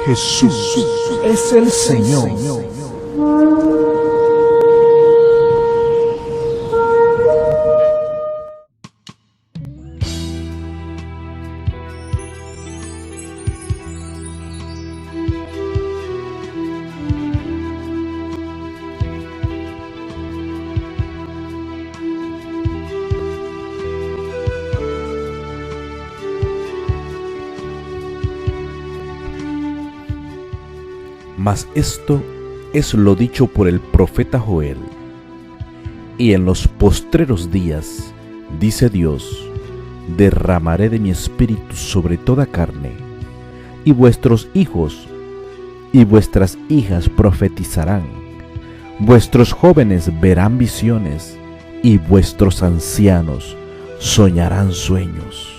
Jesús es el Señor. Mas esto es lo dicho por el profeta Joel. Y en los postreros días, dice Dios, derramaré de mi espíritu sobre toda carne, y vuestros hijos y vuestras hijas profetizarán, vuestros jóvenes verán visiones, y vuestros ancianos soñarán sueños.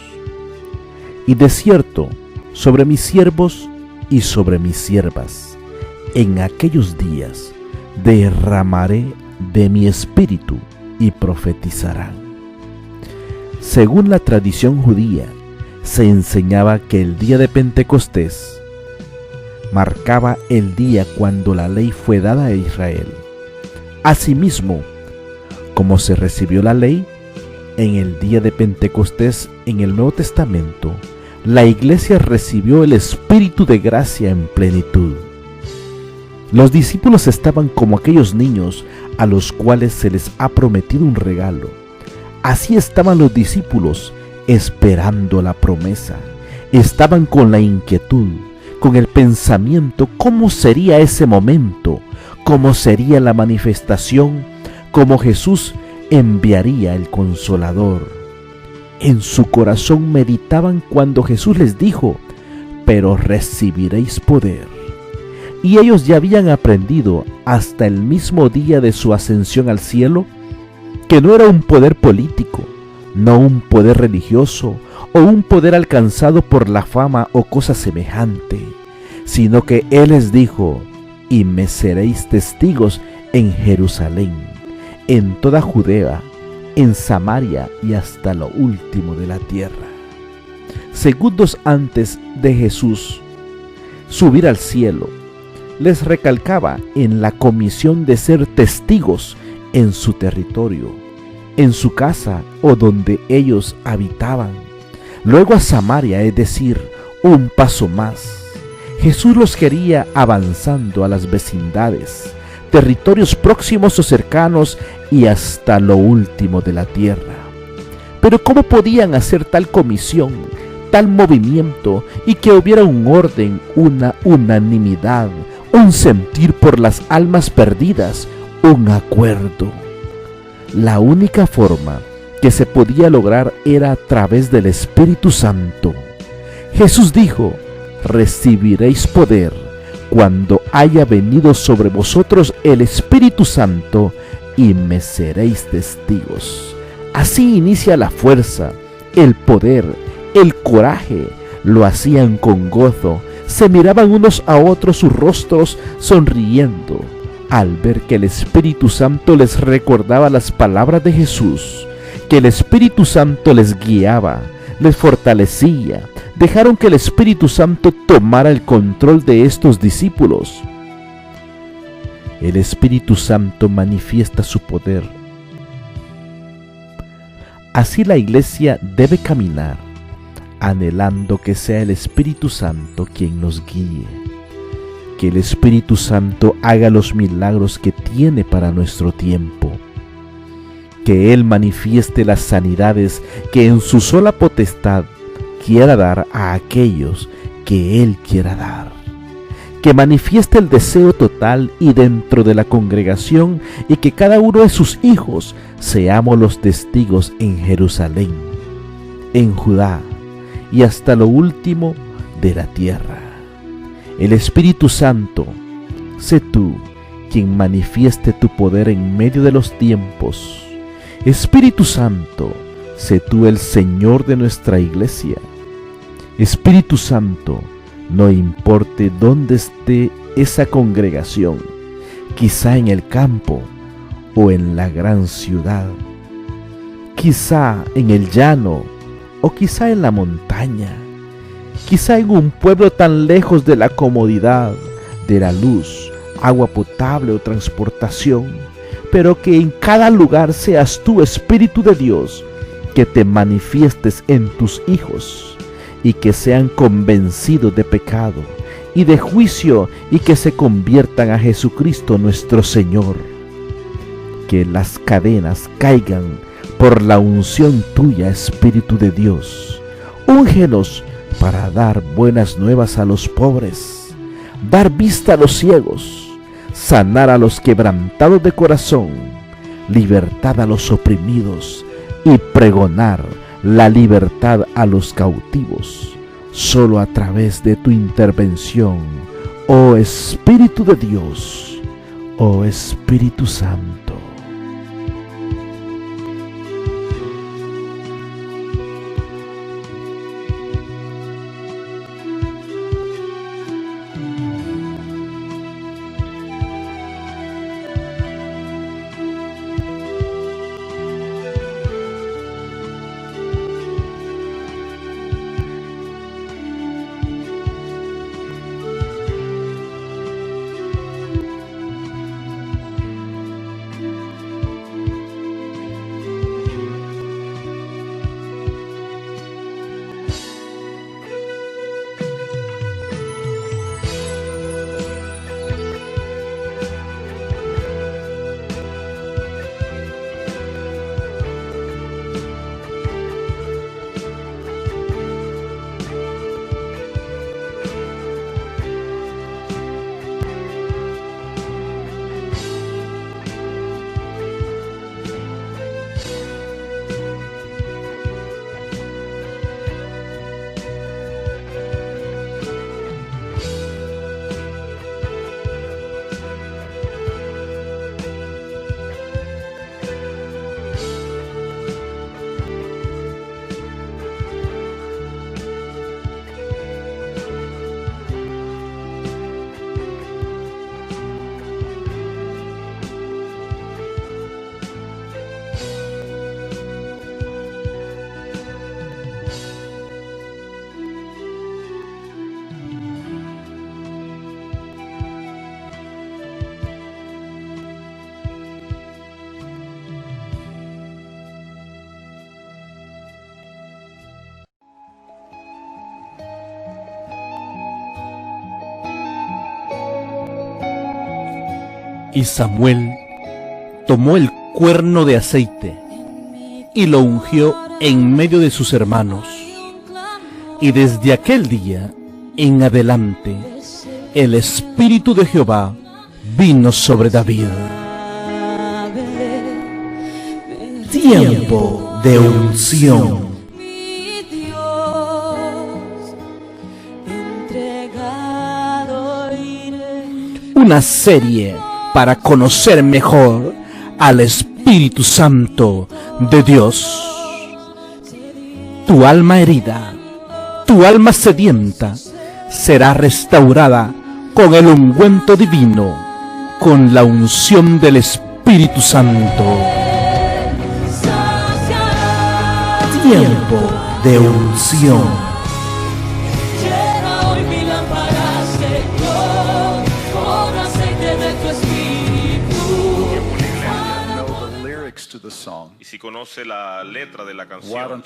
Y de cierto, sobre mis siervos y sobre mis siervas, en aquellos días derramaré de mi espíritu y profetizarán. Según la tradición judía, se enseñaba que el día de Pentecostés marcaba el día cuando la ley fue dada a Israel. Asimismo, como se recibió la ley en el día de Pentecostés en el Nuevo Testamento, la iglesia recibió el Espíritu de gracia en plenitud. Los discípulos estaban como aquellos niños a los cuales se les ha prometido un regalo. Así estaban los discípulos esperando la promesa. Estaban con la inquietud, con el pensamiento, ¿cómo sería ese momento? ¿Cómo sería la manifestación? ¿Cómo Jesús enviaría el Consolador? En su corazón meditaban cuando Jesús les dijo, pero recibiréis poder. Y ellos ya habían aprendido hasta el mismo día de su ascensión al cielo que no era un poder político, no un poder religioso o un poder alcanzado por la fama o cosa semejante, sino que Él les dijo, y me seréis testigos en Jerusalén, en toda Judea, en Samaria y hasta lo último de la tierra. Segundos antes de Jesús subir al cielo, les recalcaba en la comisión de ser testigos en su territorio, en su casa o donde ellos habitaban. Luego a Samaria, es decir, un paso más. Jesús los quería avanzando a las vecindades, territorios próximos o cercanos y hasta lo último de la tierra. Pero ¿cómo podían hacer tal comisión, tal movimiento y que hubiera un orden, una unanimidad, un sentir por las almas perdidas, un acuerdo? La única forma que se podía lograr era a través del Espíritu Santo. Jesús dijo, recibiréis poder cuando haya venido sobre vosotros el Espíritu Santo y me seréis testigos. Así inicia la fuerza, el poder, el coraje. Lo hacían con gozo. Se miraban unos a otros sus rostros sonriendo al ver que el Espíritu Santo les recordaba las palabras de Jesús, que el Espíritu Santo les guiaba, les fortalecía. Dejaron que el Espíritu Santo tomara el control de estos discípulos. El Espíritu Santo manifiesta su poder. Así la iglesia debe caminar, anhelando que sea el Espíritu Santo quien nos guíe, que el Espíritu Santo haga los milagros que tiene para nuestro tiempo, que Él manifieste las sanidades que en su sola potestad quiera dar a aquellos que Él quiera dar, que manifieste el deseo total y dentro de la congregación y que cada uno de sus hijos seamos los testigos en Jerusalén, en Judá y hasta lo último de la tierra. El Espíritu Santo, sé tú quien manifieste tu poder en medio de los tiempos. Espíritu Santo, sé tú el Señor de nuestra iglesia. Espíritu Santo, no importe dónde esté esa congregación, quizá en el campo o en la gran ciudad, quizá en el llano o quizá en la montaña, quizá en un pueblo tan lejos de la comodidad, de la luz, agua potable o transportación, pero que en cada lugar seas tú, Espíritu de Dios, que te manifiestes en tus hijos y que sean convencidos de pecado y de juicio y que se conviertan a Jesucristo nuestro Señor. Que las cadenas caigan por la unción tuya, Espíritu de Dios. Úngenos para dar buenas nuevas a los pobres, dar vista a los ciegos, sanar a los quebrantados de corazón, libertad a los oprimidos y pregonar la libertad a los cautivos, solo a través de tu intervención, oh Espíritu de Dios, oh Espíritu Santo. Y Samuel tomó el cuerno de aceite y lo ungió en medio de sus hermanos. Y desde aquel día en adelante el Espíritu de Jehová vino sobre David. Tiempo de unción. Una serie para conocer mejor al Espíritu Santo de Dios. Tu alma herida, tu alma sedienta, será restaurada con el ungüento divino, con la unción del Espíritu Santo. Tiempo de unción. Y si conoce la letra de la canción,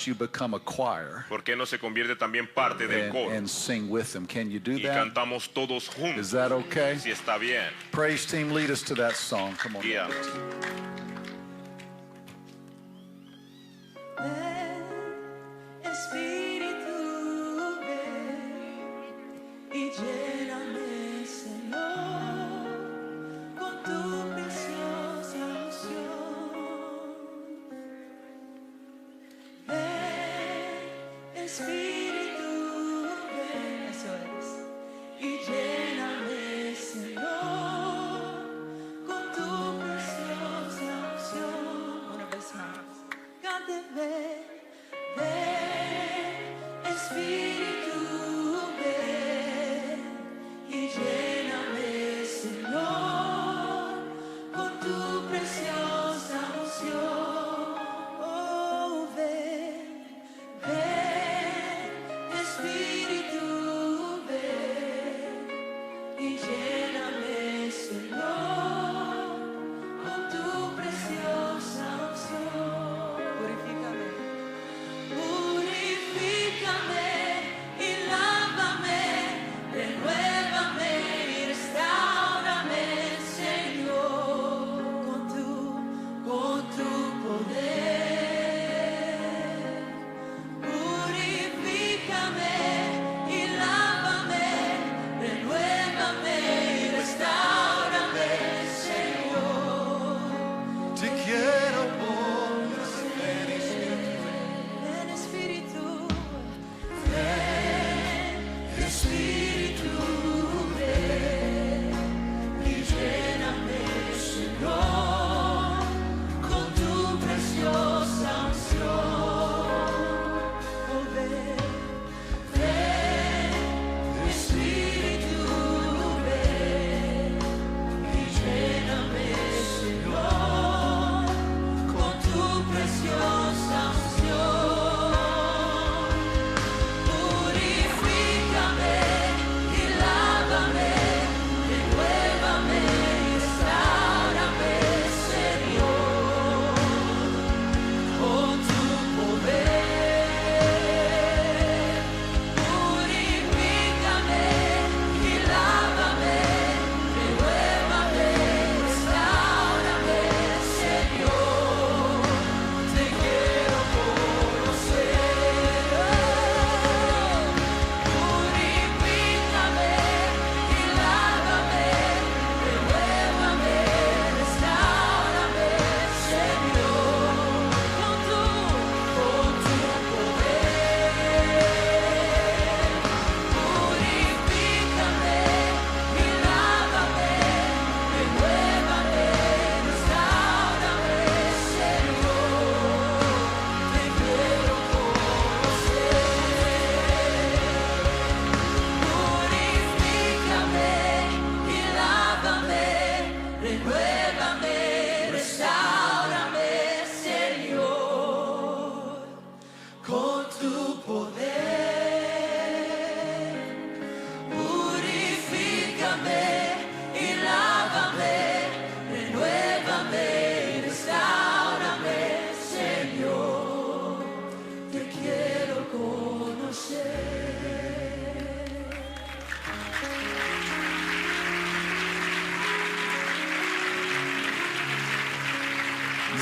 ¿por qué no se convierte también parte del coro? Y cantamos todos juntos. Si está bien. Praise team, lead us to that song. Come on. Yeah. Espíritu, ven y lléname, Señor, con tu preciosa unción. Ven, Espíritu, ven, eso es, y lléname, Señor, con tu preciosa unción. Una vez más, cante, ven. Ven, Espíritu, ven y lléname, Señor, con tu preciosa unción. Oh, ven, ven, Espíritu,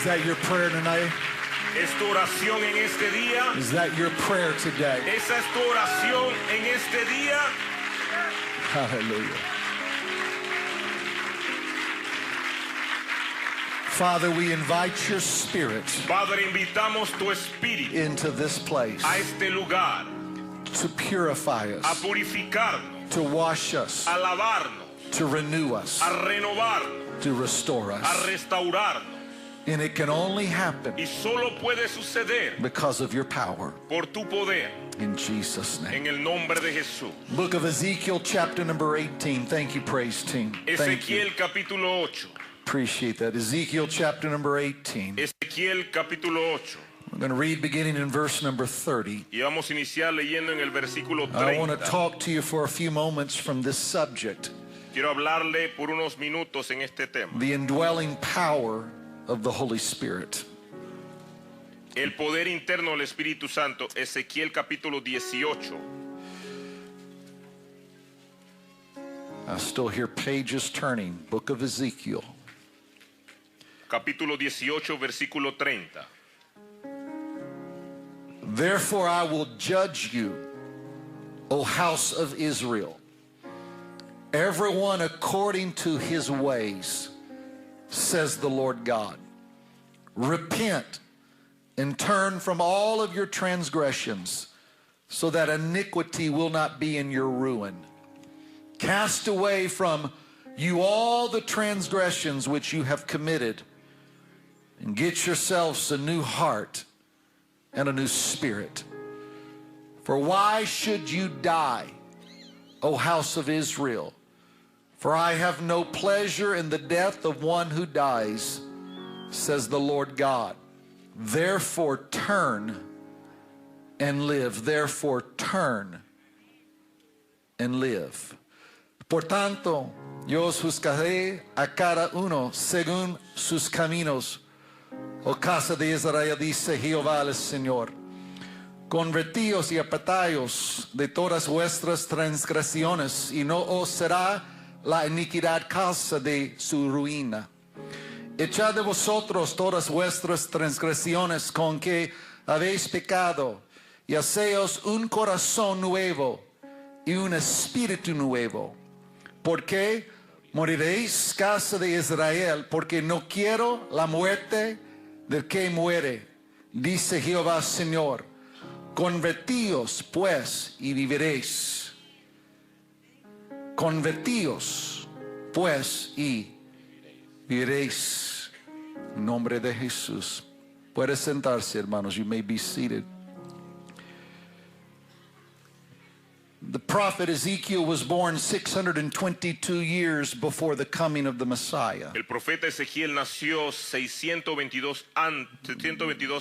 Is that your prayer tonight? ¿Es tu oración en este día? Is that your prayer today? ¿Esa es tu oración en este día? Hallelujah. Father, we invite your spirit Padre, invitamos tu espíritu into this place a este lugar to purify a us, purificarnos, to wash us, a lavarnos, to renew us, a renovarnos, to restore a us. restaurarnos. And it can only happen Y solo puede suceder because of your power. por tu poder, In Jesus' name. en el nombre de Jesús. Book of Ezekiel, chapter number 18. Thank you, praise team. Thank you. Ezequiel capítulo 8. Appreciate that. Ezekiel, chapter number 18. Ezequiel capítulo 8. We're going to read beginning in verse number 30. Y vamos a iniciar leyendo en el versículo I want to 30. talk to you for a few moments from this subject, Quiero hablarle por unos minutos en este tema. the indwelling power of the Holy Spirit. El poder interno del Espíritu Santo, Ezequiel capítulo 18. I still hear pages turning. Book of Ezekiel. Capítulo 18, versículo 30. Therefore I will judge you, O house of Israel, everyone according to his ways, says the Lord God. Repent and turn from all of your transgressions, so that iniquity will not be in your ruin. Cast away from you all the transgressions which you have committed, and get yourselves a new heart and a new spirit. For why should you die, O house of Israel? For I have no pleasure in the death of one who dies, says the Lord God. Therefore turn and live. Therefore turn and live. Por tanto, yo os juzgaré a cada uno según sus caminos. O casa de Israel, dice Jehová el Señor. Convertíos y apartaos de todas vuestras transgresiones, y no os será la iniquidad causa de su ruina. Echad de vosotros todas vuestras transgresiones con que habéis pecado, y haceos un corazón nuevo y un espíritu nuevo. Porque moriréis, casa de Israel, porque no quiero la muerte del que muere, dice Jehová Señor. Convertíos pues y viviréis. Convertíos pues y viviréis. En nombre de Jesús. Puede sentarse, hermanos. You may be seated. The prophet Ezekiel was born 622 years before the coming of the Messiah. El profeta Ezequiel nació 622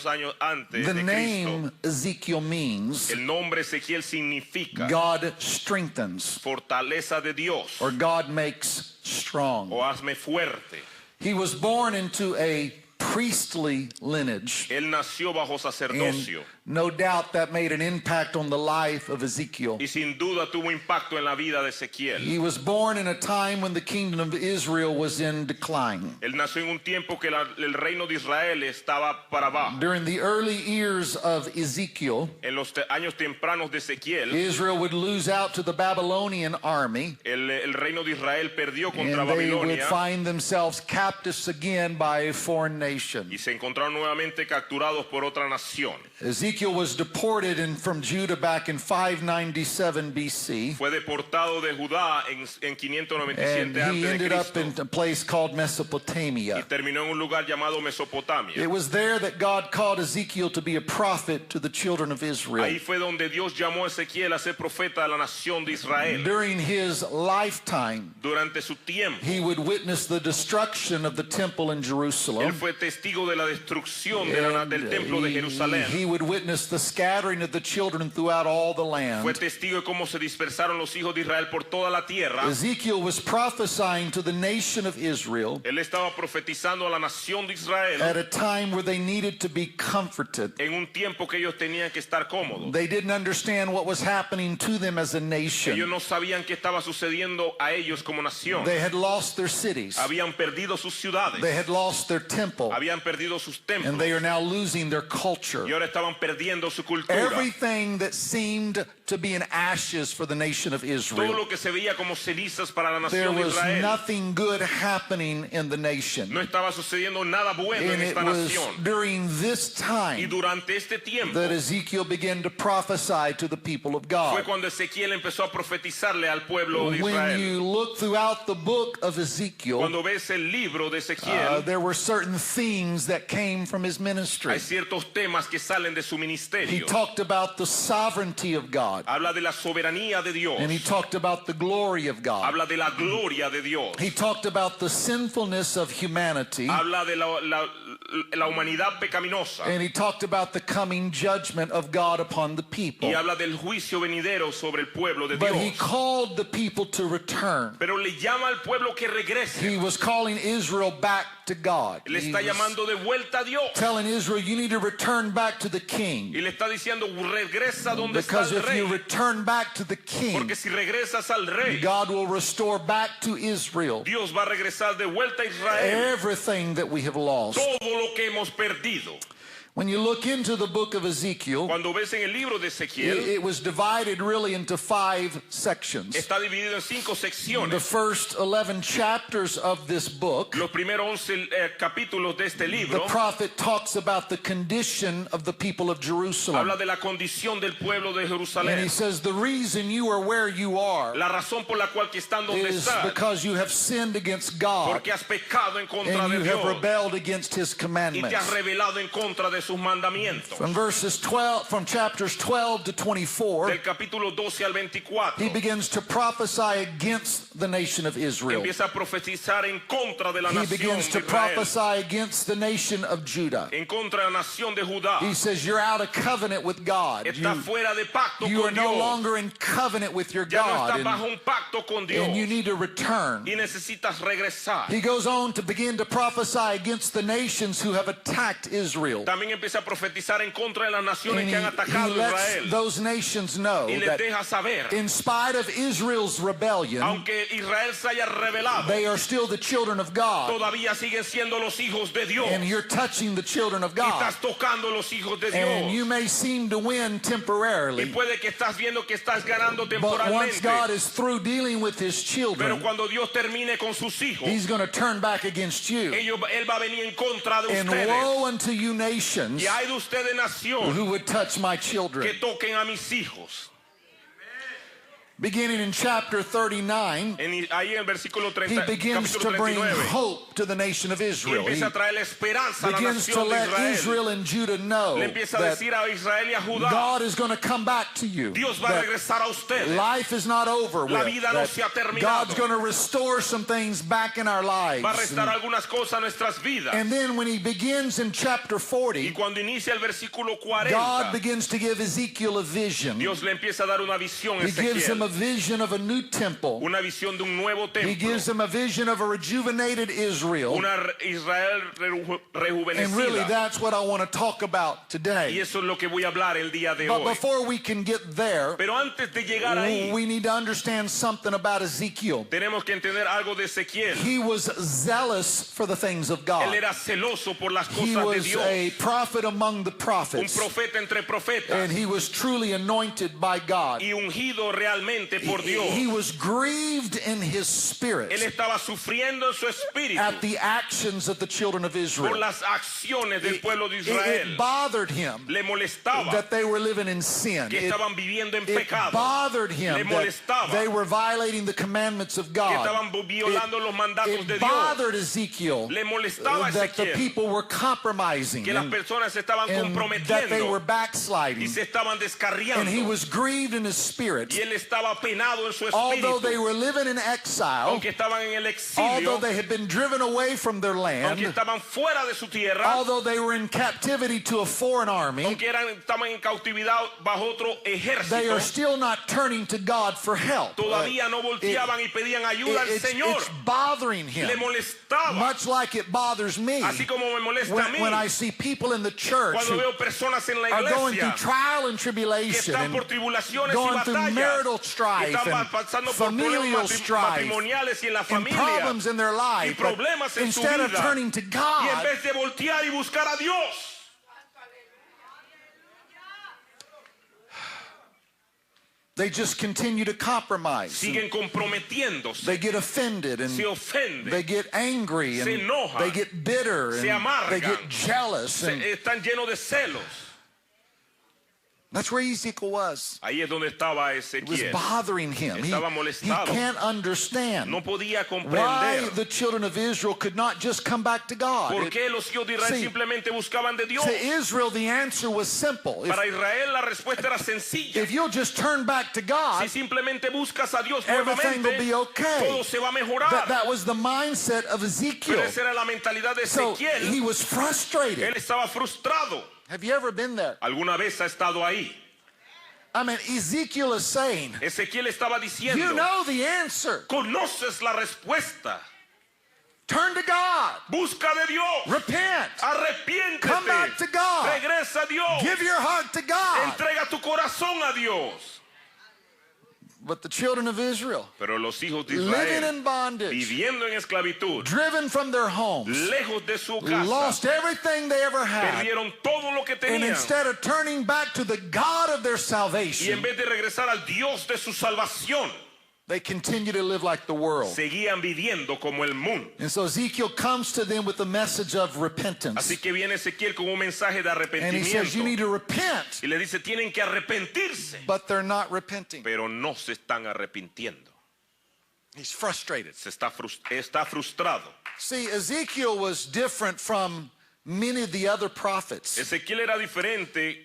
años antes The de name Cristo. Ezekiel means El nombre Ezequiel significa God strengthens, fortaleza de Dios, or God makes strong. o hazme fuerte. He was born into a priestly lineage. Él nació bajo And sacerdocio no doubt that made an impact on the life of Ezekiel. y sin duda tuvo impacto en la vida de Ezequiel. He was born in a time when the kingdom of Israel was in decline. Él nació en un tiempo que el reino de Israel estaba para abajo. During the early years of Ezekiel, En los años tempranos de Ezequiel, Israel would lose out to the Babylonian army, el reino de Israel perdió contra and they would Babilonia find themselves captives again by a foreign nation. y se encontraron nuevamente capturados por otra nación. Ezekiel was deported from Judah back in 597 BC, Fue deportado de Judá en and 597 he antes de ended up in Cristo a place called y Mesopotamia. terminó en un lugar llamado Mesopotamia. It was there that God called Ezekiel to be a prophet to the children of Israel. Ahí fue donde Dios llamó a Ezequiel a ser profeta de la nación de Israel. During his lifetime, Durante su tiempo, he would witness the destruction of the temple in él Jerusalem. fue testigo de la destrucción And, del templo de Jerusalén. he would witness the scattering of the children throughout all the Fue land. testigo de cómo se dispersaron los hijos de Israel por toda la tierra. Ezekiel was prophesying to the nation of Israel Él estaba profetizando a la nación de Israel at a time where they needed to be comforted. en un tiempo que ellos tenían que estar cómodos. They didn't understand what was happening to them as a Ellos nation. no sabían qué estaba sucediendo a ellos como nación. They had lost their cities. Habían perdido sus ciudades. They had lost their temple. habían perdido sus templos, and they are now losing their culture. y ahora estaban perdiendo su cultura. Everything that seemed to be in ashes for the nation of Todo Israel. lo que se veía como cenizas para la There nación de was Israel, nothing good happening in the nation. no estaba sucediendo nada bueno en And it esta was nación. during this Y time durante este tiempo that Ezekiel began to prophesy to the people of fue God. cuando Ezequiel empezó a profetizarle al pueblo de When Israel. you look throughout the book of Ezekiel, Cuando ves el libro de Ezequiel, there were certain themes that came from his ministry. hay ciertos temas que salen de su He ministerio. talked about the sovereignty of God, Habla de la soberanía de Dios. and he talked about the glory of God. Habla de la gloria de Dios. He talked about the sinfulness of humanity, Habla de la humanidad pecaminosa. and he talked about the coming judgment of God upon the people. Y habla del juicio venidero sobre el pueblo de But he Dios. called the people to return. Pero le llama al pueblo que regrese. He was calling Israel back to God. Le He está was llamando de vuelta a Dios. telling Israel, you need to return back to the Y king. le está diciendo, regresa donde está Because el if you rey. return back to the king, Porque si regresas al rey, God will restore back to Israel Dios va a regresar de vuelta a Israel everything that we have lost. todo lo que hemos perdido. When you look into the book of Ezekiel, Cuando ves en el libro de Ezequiel, it was divided really into 5 sections. está dividido en 5 The secciones. first 11 chapters of this book, Los primeros 11 capítulos de este the libro prophet talks about the condition of the people of Jerusalem. habla de la condición del pueblo de And he Jerusalén. says the reason you are where you are La razón por la cual que están donde is están, because you have sinned against God porque has pecado en contra and de you have Dios rebelled against his y te has commandments. rebelado en contra de sus mandamientos. From chapters 12 to 24, Del capítulo 12 al 24, he begins to prophesy against the nation of Israel. empieza a profetizar en contra de la He nación begins de to Israel, prophesy against the nation of Judah. en contra de la nación de Judá. He says, you're out of covenant with God. Está fuera de pacto You are con no Dios. longer in covenant with your Ya no God. estás bajo un pacto con Dios And you need to return. y necesitas regresar. He goes on to begin to prophesy against the nations who have attacked Israel. También empieza a profetizar en contra de las naciones And que han he atacado a lets Israel those nations know y les that deja saber, in spite of Israel's rebellion, aunque Israel se haya revelado, they are still the children of God. todavía siguen siendo los hijos de Dios. And you're touching the children of Y God. estás tocando los hijos de And Dios. you may seem to win Y temporarily, puede que estás viendo que estás ganando but once temporalmente. God is through dealing with his Pero children, cuando Dios termine con sus hijos, he's going to turn back against you. Él va a venir en contra de And ustedes. woe unto you nations Y hay de ustedes nación who would touch my children. que toquen a mis hijos. Beginning in chapter 39, Ahí en el versículo 30, he begins capítulo to bring 39. hope to the nation of Y Israel. He empieza a traer la esperanza a la begins to nación de let Israel. Israel and Judah know Le empieza a that decir a Israel y a Judá, God is going to come back to you. Dios va a That regresar a ustedes. life is not over La with. vida no That se ha terminado. God's going to restore some things back in our lives. Va a restar algunas cosas a nuestras vidas. And then when he begins in chapter Y 40, cuando inicia el versículo 40, God begins to give Ezekiel a vision. Dios le empieza a dar una visión a He gives him a Ezequiel. vision of a new temple. Una visión de un nuevo He templo. gives him a vision of a rejuvenated Israel. Una Israel And really, rejuvenecida. that's what I want to talk about Y today. eso es lo que voy a hablar el día de But hoy. before we can get there, Pero antes de llegar ahí, we need to understand something about Ezekiel. tenemos que entender algo de Ezequiel. He was zealous for the things of Él God. era celoso por las He cosas de was Dios. a prophet among the Un prophets. profeta entre profetas. And he was truly anointed by God. Y ungido realmente por Dios. He was grieved in his Él spirit estaba sufriendo en su espíritu at the actions of the children of por Israel. las acciones del pueblo de It Israel. bothered him Le molestaba that they were living in sin. que It estaban viviendo en It pecado. bothered him Le that molestaba they were violating the commandments of Que God. estaban violando los mandatos de It Dios. bothered Ezekiel Le molestaba a that the Ezequiel people were compromising que las and personas se estaban that they were comprometiendo backsliding. y se estaban And he descarriando. was grieved in his spirit. Y él estaba penado en su Although they espíritu. were living in exile, Aunque estaban en el although exilio, they had been driven away from their aunque land, estaban fuera de su tierra, although they were in captivity to a foreign army, aunque estaban en cautividad bajo otro they ejército, are still not turning to God for help. todavía no volteaban y pedían ayuda al Señor. It's bothering him, Le molestaba, much like it bothers me así como me molesta a mí when I see people in the church cuando who veo personas en la are going through iglesia trial and que tribulation están and por tribulaciones y going through batallas marital strife estaban and pasando por familial problemas strife matrimoniales y en la and familia problems in their y life, but problemas en su instead of vida. turning to Y en God, vez de voltear y buscar a Dios, they just continue to compromise. siguen comprometiéndose, They get offended and se ofenden, they get angry and se enojan, they get bitter se and amargan, they get jealous. And están llenos de celos. that's where Ezekiel was. Ahí es donde estaba It was Ezequiel. bothering him. He Estaba molestado. can't understand No podía why comprender the children of Israel could not just come back to God. por qué los hijos de Israel See, simplemente buscaban de Dios. To Israel, the answer was simple. Para Israel la respuesta era sencilla. If you'll just turn back to Si God, simplemente buscas a Dios everything will nuevamente, be okay. todo se va a mejorar. That was the mindset of Pero Ezekiel. esa era la mentalidad de So Ezequiel. he was frustrated. Él estaba frustrado. Have you ever been there? ¿Alguna vez ha estado ahí? I mean, Ezekiel is saying, Ezequiel estaba diciendo, you know the answer. conoces la respuesta. Turn to God. Busca de Dios. Repent. Arrepiéntete. Come back to God. Regresa a Dios. Give your heart to God. Entrega tu corazón a Dios. But the children of Israel, Pero los hijos de living Israel, in bondage, viviendo en esclavitud, driven from their homes, lejos de su casa, lost everything they ever had. perdieron todo lo que And tenían. instead of turning back to the God of their Y salvation, en vez de regresar al Dios de su salvación, they continue to live like the world. seguían viviendo como el mundo. And so Ezekiel comes to them with a message of repentance. Así que viene Ezequiel con un mensaje de And he says, you need arrepentimiento. to repent. Y le dice, tienen que arrepentirse. But they're not repenting. Pero no se están arrepintiendo. He's frustrated. Está frustrado. See, Ezekiel was different from many of the other prophets. Ezequiel era diferente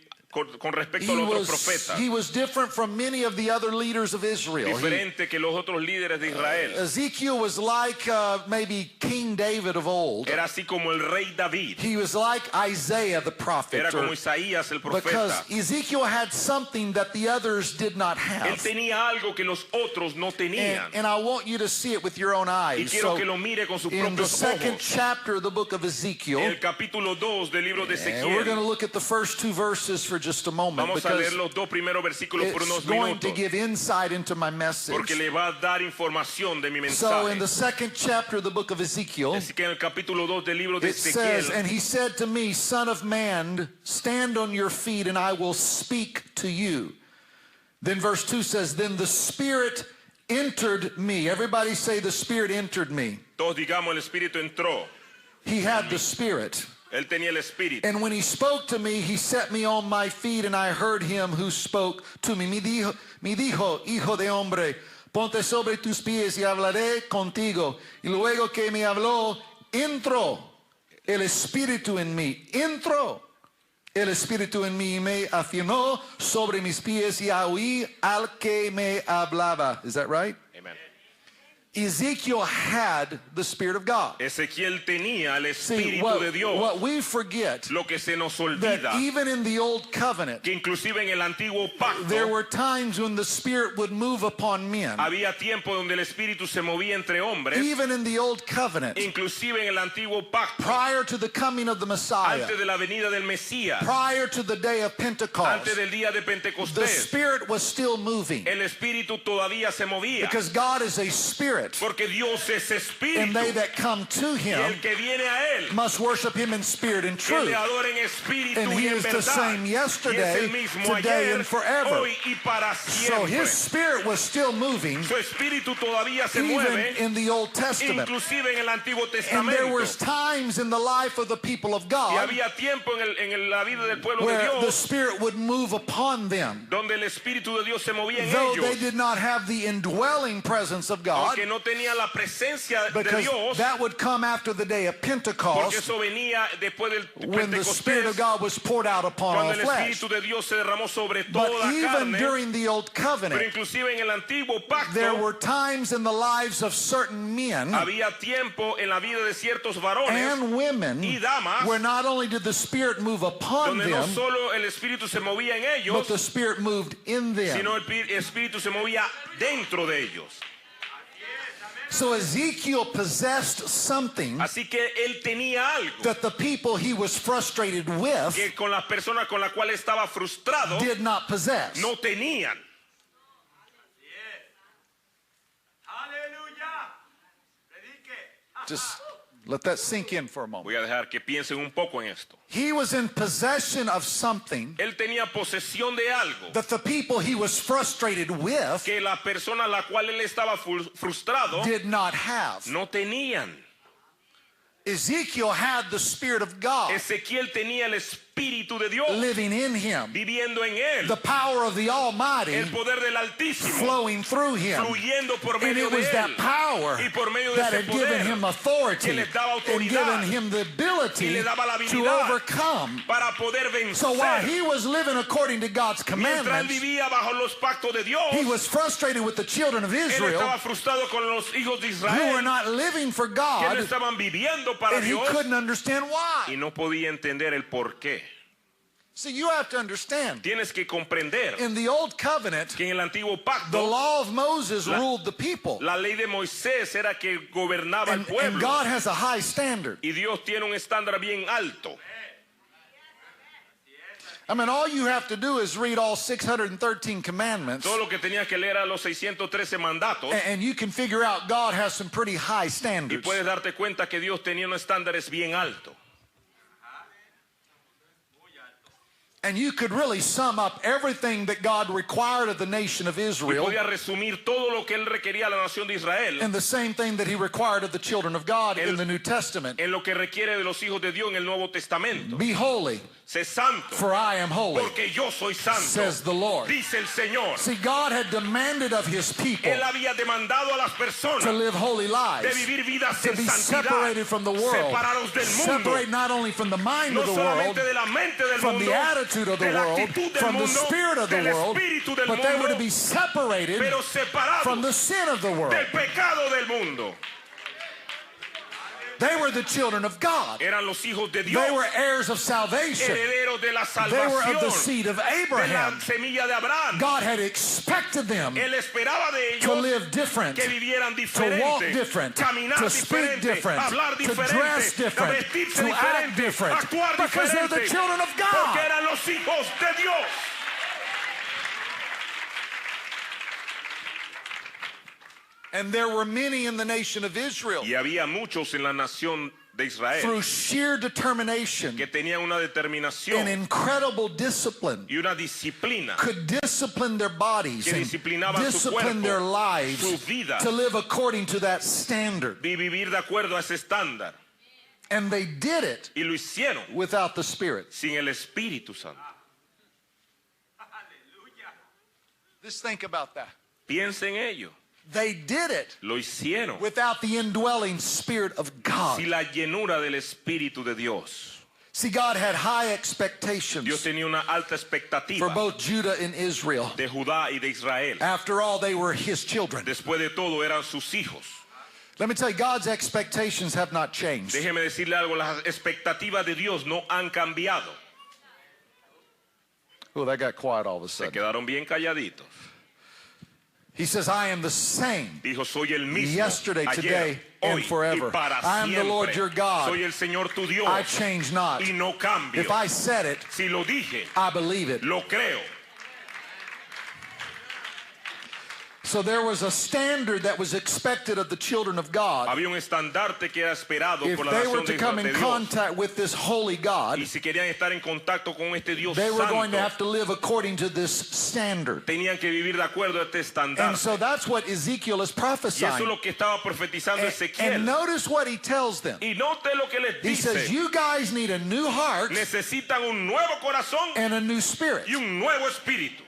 con respecto a los otros profetas. He was different from many of the other leaders of Israel. Diferente que los otros líderes de Israel. Ezekiel was like maybe King David of old. Era así como el rey David. He was like Isaiah the prophet. Era como Isaías el Because profeta. Ezekiel had something that the others did not Él have. tenía algo que los otros no tenían. And I want you to see it with your own Y eyes. quiero So, que lo mire con sus in the propios second ojos. chapter of the book of Ezekiel, El capítulo 2 del libro de and we're going to Ezequiel. look at the first two verses for just a moment, Vamos a leer because los dos primeros versículos por unos it's going to minutos. give insight into my message. Porque le va a dar información de mi So in mensaje. the second chapter of the book of Ezekiel, Así que en el capítulo 2 del libro de it says, Ezequiel, and he said to me, Son of man, stand on your feet and I will speak to you. Then verse 2 says, then the Spirit entered me. Everybody say, the Spirit entered me. todos digamos el Espíritu entró. He had the Spirit. Él tenía el Espíritu. And when he spoke to me, he set me on my feet, and I heard him who spoke to me. Me dijo, hijo de hombre, ponte sobre tus pies y hablaré contigo. Y luego que me habló, entró el Espíritu en mí. Entró el Espíritu en mí y me afirmó sobre mis pies y oí al que me hablaba. Is that right? Amen. Ezekiel had the Spirit of God. Ezequiel tenía el See, Espíritu de Dios. what we forget, Lo que se nos that olvida, even in the old covenant, que inclusive en el antiguo there pacto, were times when the Spirit would move upon men. había tiempo donde el Espíritu se movía entre hombres, Even in the old covenant, inclusive en el antiguo pacto, prior to the coming of the Messiah, antes de la venida del Mesías, prior to the day of Pentecost, antes del día de the Pentecostés, Spirit was still moving. el Espíritu todavía se movía, Because God is a Spirit, porque Dios es Espíritu, and they that come to y el Him que viene a Él, must worship Him in spirit and que le truth. adora en espíritu And y He en is the verdad, same y es yesterday, el mismo today, ayer, and forever. hoy y para So siempre. His Spirit was still moving, Su espíritu todavía se even mueve, in the Old Testament. inclusive en el Antiguo And there Testamento. was times in the life of the people of Y God había tiempo en la vida del pueblo de where the Dios Spirit would move upon them, donde el Espíritu de Dios se movía en though they ellos, did not have the indwelling presence of God, aunque no tenía la presencia de because Dios, that would come after the day of porque Pentecost, eso venía después del when the Spirit of Pentecostés, God was poured out upon all cuando el flesh. Espíritu de Dios se derramó sobre But toda la even carne. during the Old Pero Covenant, inclusive en el antiguo pacto there were times in the lives of certain men había tiempo en la vida de ciertos varones and women y damas where not only did the Spirit move upon donde no them, solo el Espíritu se movía en but ellos, the Spirit moved in them. sino el Espíritu se movía dentro de ellos. So Ezekiel possessed something Así que él tenía algo that the people he was frustrated with que con las personas con las cuales estaba frustrado did not possess. no tenían. Just let that sink in for a moment. Voy a dejar que piensen un poco en esto. He was in possession of something Él tenía posesión de algo that the people he was frustrated with que la persona a la cual él estaba frustrado did not have. no tenían. Ezekiel had the Spirit of God Ezequiel tenía el Espíritu de Dios living in him, viviendo en él, the power of the Almighty el poder del Altísimo flowing through him. fluyendo por And medio it de was that él, power y por medio de that ese had given poder him authority que le daba and autoridad given him the ability y le daba la to habilidad overcome. para poder vencer. So while he was living according to God's Mientras él commandments, vivía bajo los pactos de Dios, he was frustrated with the children of él Israel estaba frustrado con los hijos de who were Israel not living for que no God, estaban viviendo para and he Dios couldn't understand y why. no podía entender el por qué. See, you have to understand, Tienes que comprender in the old covenant, que en el antiguo the pacto law of Moses La- ruled the people, la ley de Moisés era que gobernaba el and pueblo God has a high standard. y Dios tiene un estándar bien alto. I mean, all you have to do is read all 613 commandments, Todo lo que tenía que leer a los 613 mandatos and you can figure out God has some pretty high y standards. puedes darte cuenta que Dios tenía unos estándares bien altos. And you could really sum up everything that God required of the nation of Y Israel podía resumir todo lo que él requería a la nación de Israel in the same thing that he required of the children of God in the New Testament. en lo que requiere de los hijos de Dios en el Nuevo Testamento. Be holy, Sé santo, for I am holy, porque yo soy santo, says the Lord. dice el Señor. See, God had demanded of his people Él había demandado a las to personas live holy de lives, vivir vidas to en be santidad, separated from the world, separados del mundo, separate not only from the mind no of the world, solamente de la mente del from mundo, the attitude of the de la world, actitud del from the mundo, spirit of the del world, espíritu del but they were to mundo, be separated pero separados from the sin of the world. del pecado del mundo. They were the children of God. Eran los hijos de Dios, They were heirs of salvation. herederos de la They were of the salvación, seed of de la Abraham. semilla de Abraham. God had expected them Él esperaba de to ellos live different, que vivieran to walk diferente, different, caminar to speak diferente, different, hablar to diferente, dress different, vestirse to act diferente, different, actuar because they're the diferente, children of porque God. eran los hijos de Dios. And there were many in the nation of Israel Y había muchos en la nación de Israel through sheer determination que tenían una and determinación incredible discipline y una disciplina could discipline their bodies que and disciplinaban su discipline their cuerpo, lives su vida, to live according to that standard. de vivir de acuerdo a ese estándar. And they did it Y lo hicieron without the Spirit. sin el Espíritu Santo. Just think about that. Piensa en ello. They did it Lo hicieron without the indwelling Spirit of God. sin la llenura del Espíritu de Dios. See, God had high Dios expectations tenía una alta for expectativa both Judah and Israel. de Judá y de Israel. After all, they were his children. Después de todo eran sus hijos. Let me tell you, God's expectations have not changed. Déjeme decirle algo, las expectativas de Dios no han cambiado. Oh, that got quiet all of a Se sudden. quedaron bien calladitos. He says, I am the same Dijo, soy el mismo yesterday, ayer, today, and hoy forever. y para I am the Lord siempre. your God. Soy el Señor tu Dios I change not. y no cambio. If I said it, Si lo dije, I believe it. lo creo. So there was a standard that was expected of the children of God. Había un estandarte que era esperado If por la they were nación to de come in Dios. contact with this holy God, Y si querían estar en contacto con este Dios they were going to santo, have to live according to this standard. tenían que vivir de acuerdo a este And estandarte. so that's what Ezekiel is Y eso es prophesying. lo que estaba profetizando Ezequiel. And notice what he tells them. Y note lo que les He says, dice. you guys need a new heart Necesitan un nuevo corazón and a new spirit. y un nuevo espíritu.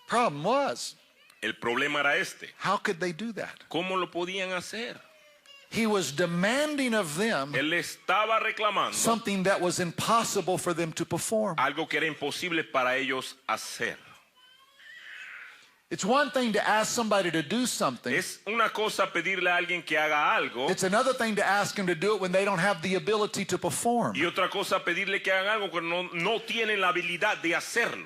Problem was, El problema era este. how could they do that? ¿Cómo lo podían hacer? He was demanding of them Él estaba reclamando something that was impossible for them to perform. algo que era imposible para ellos hacer. It's one thing to ask somebody to do something. Es una cosa pedirle a alguien que haga algo It's another thing to ask them to do it when they don't have the ability to perform. y otra cosa pedirle que hagan algo cuando no tienen la habilidad de hacerlo.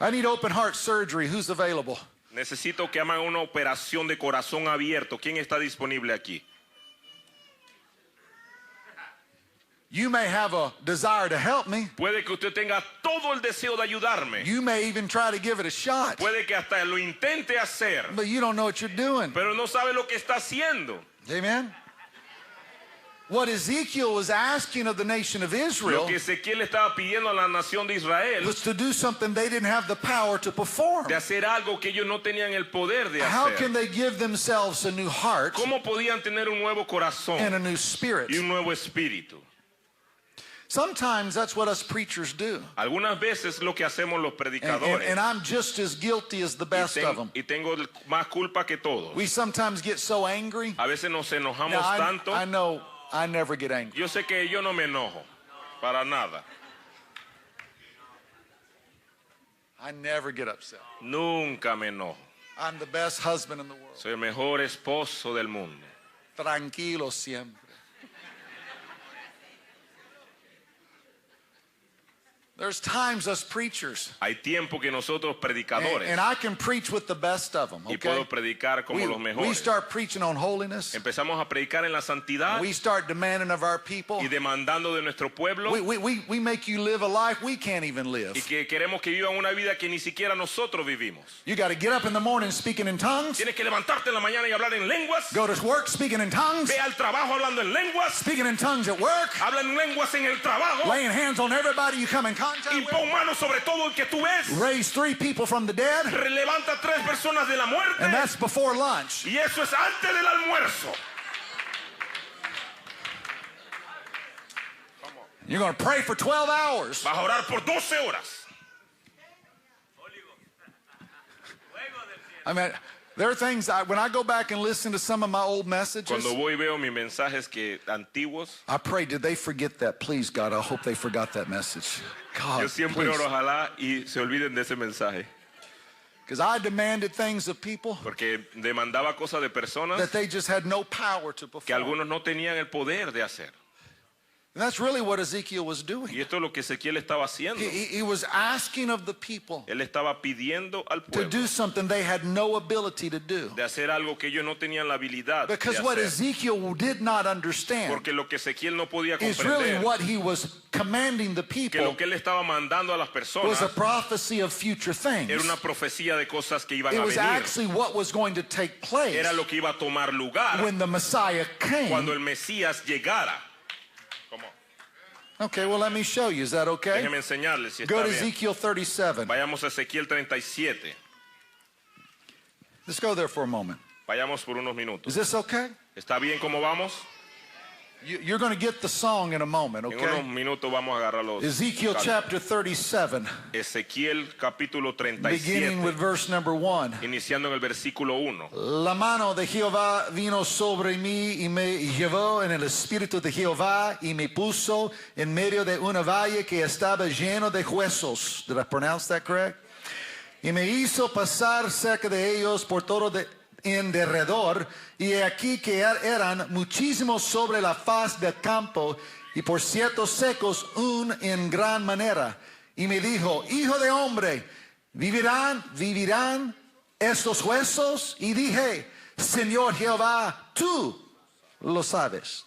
I need open heart surgery. Who's available? Necesito que hagan una operación de corazón abierto. ¿Quién está disponible aquí? You may have a desire to help me, Puede que usted tenga toda todo el deseo de ayudarme. You may even try to give it a shot. Puede que hasta lo intente hacer. But you don't know what you're doing. Pero no sabe lo que está haciendo. Amen. What Ezekiel was asking of the nation of Israel Lo que Ezequiel estaba pidiendo a la nación de Israel was to do something they didn't have the power to perform. de hacer algo que ellos no tenían el poder de How hacer. can they give themselves a new heart ¿Cómo podían tener un nuevo corazón and a new spirit? y un nuevo espíritu? Sometimes that's what us preachers do. Algunas veces lo que hacemos los predicadores, And I'm just as guilty as the best of them. y tengo más culpa que todos. We sometimes get so angry. A veces nos enojamos Now, tanto. I know I never get angry. Yo sé que yo no me enojo, para nada. I never get upset. Nunca me enojo. I'm the best husband in the world. Soy el mejor esposo del mundo. Tranquilo siempre. There's times us preachers, Hay tiempo que nosotros predicadores, and I can preach with the best of them, y okay? puedo predicar como los We mejores. start preaching on holiness. Empezamos a predicar en la santidad We start demanding of our people. y demandando de nuestro pueblo, We make you live a life we can't even live. y que queremos que vivan una vida que ni siquiera nosotros vivimos. You got to get up in the morning speaking in tongues. Tienes que levantarte en la mañana y hablar en lenguas. Go to work speaking in tongues. Ve al trabajo hablando en lenguas. Speaking in tongues at work. Habla en lenguas en el trabajo. Laying hands on everybody you come in contact Y with. pon manos sobre todo el que tú ves. Raise 3 people from the dead. Levanta 3 personas de la muerte. And that's before lunch. Y eso es antes del almuerzo. You're going to pray for 12 hours. Vas a orar por 12 horas. I mean, there are things, when I go back and listen to some of my old messages, Cuando voy y veo mis mensajes antiguos, I pray, did they forget that? Please, God, I hope they forgot that message. God, yo siempre please. oro, ojalá y se olviden de ese mensaje. Because I demanded things of people Porque demandaba cosas de personas that they just had no power to que perform. algunos no tenían el poder de hacer. And that's really what Ezekiel was Y doing. esto es lo que Ezequiel estaba haciendo. He was asking of the people Él estaba pidiendo al to pueblo do something they had no ability to do. de hacer algo que ellos no tenían la habilidad de Because what hacer. Ezekiel did not understand Porque lo que Ezequiel no podía is really comprender, what he was commanding the que people lo que él estaba mandando a las was a personas prophecy of future things. era una profecía de cosas que iban It a was venir. actually what was going to take place Era lo que iba a tomar lugar when the Messiah cuando came. el Mesías llegara. ¿Cómo? Okay, well, let me show you. Is that okay? Déjeme enseñarles si Go está to bien. Ezekiel 37. Vayamos a Ezequiel 37. Let's go there for a moment. Vayamos por unos minutos. Is this okay? ¿Está bien cómo vamos? You're going to get the song in a moment, En unos okay? minutos vamos a agarrar los Ezekiel cantos. chapter 37, Ezequiel capítulo beginning with 37, verse number 1. iniciando en el versículo 1. La mano de Jehová vino sobre mí y me llevó en el espíritu de Jehová y me puso en medio de una valle que estaba lleno de huesos. Did I pronounce that correct? Y me hizo pasar cerca de ellos por todo en derredor, y he aquí que eran muchísimos sobre la faz del campo, y por ciertos secos en gran manera. Y me dijo, hijo de hombre, ¿vivirán estos huesos? Y dije, Señor Jehová, tú lo sabes.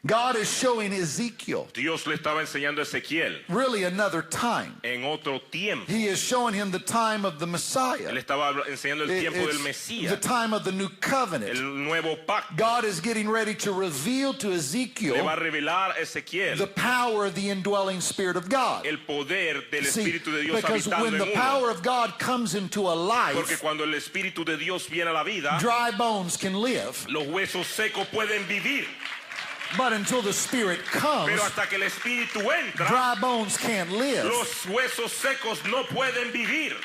God is showing Ezekiel Dios le estaba enseñando a Ezequiel really another time. en otro tiempo. He is showing him the time of the Messiah. Él estaba enseñando el tiempo del It's the Mesías, time of the new covenant. el nuevo pacto. God is getting ready to reveal to Le va a Ezekiel revelar a Ezequiel the power of the indwelling Spirit of God. el poder del See, Espíritu de Dios because habitando when en the uno. power of God comes into a Porque life, cuando el Espíritu de Dios viene a la vida, dry bones can live. los huesos secos pueden vivir. But until the Spirit comes, Pero hasta que el Espíritu entra, dry bones can't live. los huesos secos no pueden vivir.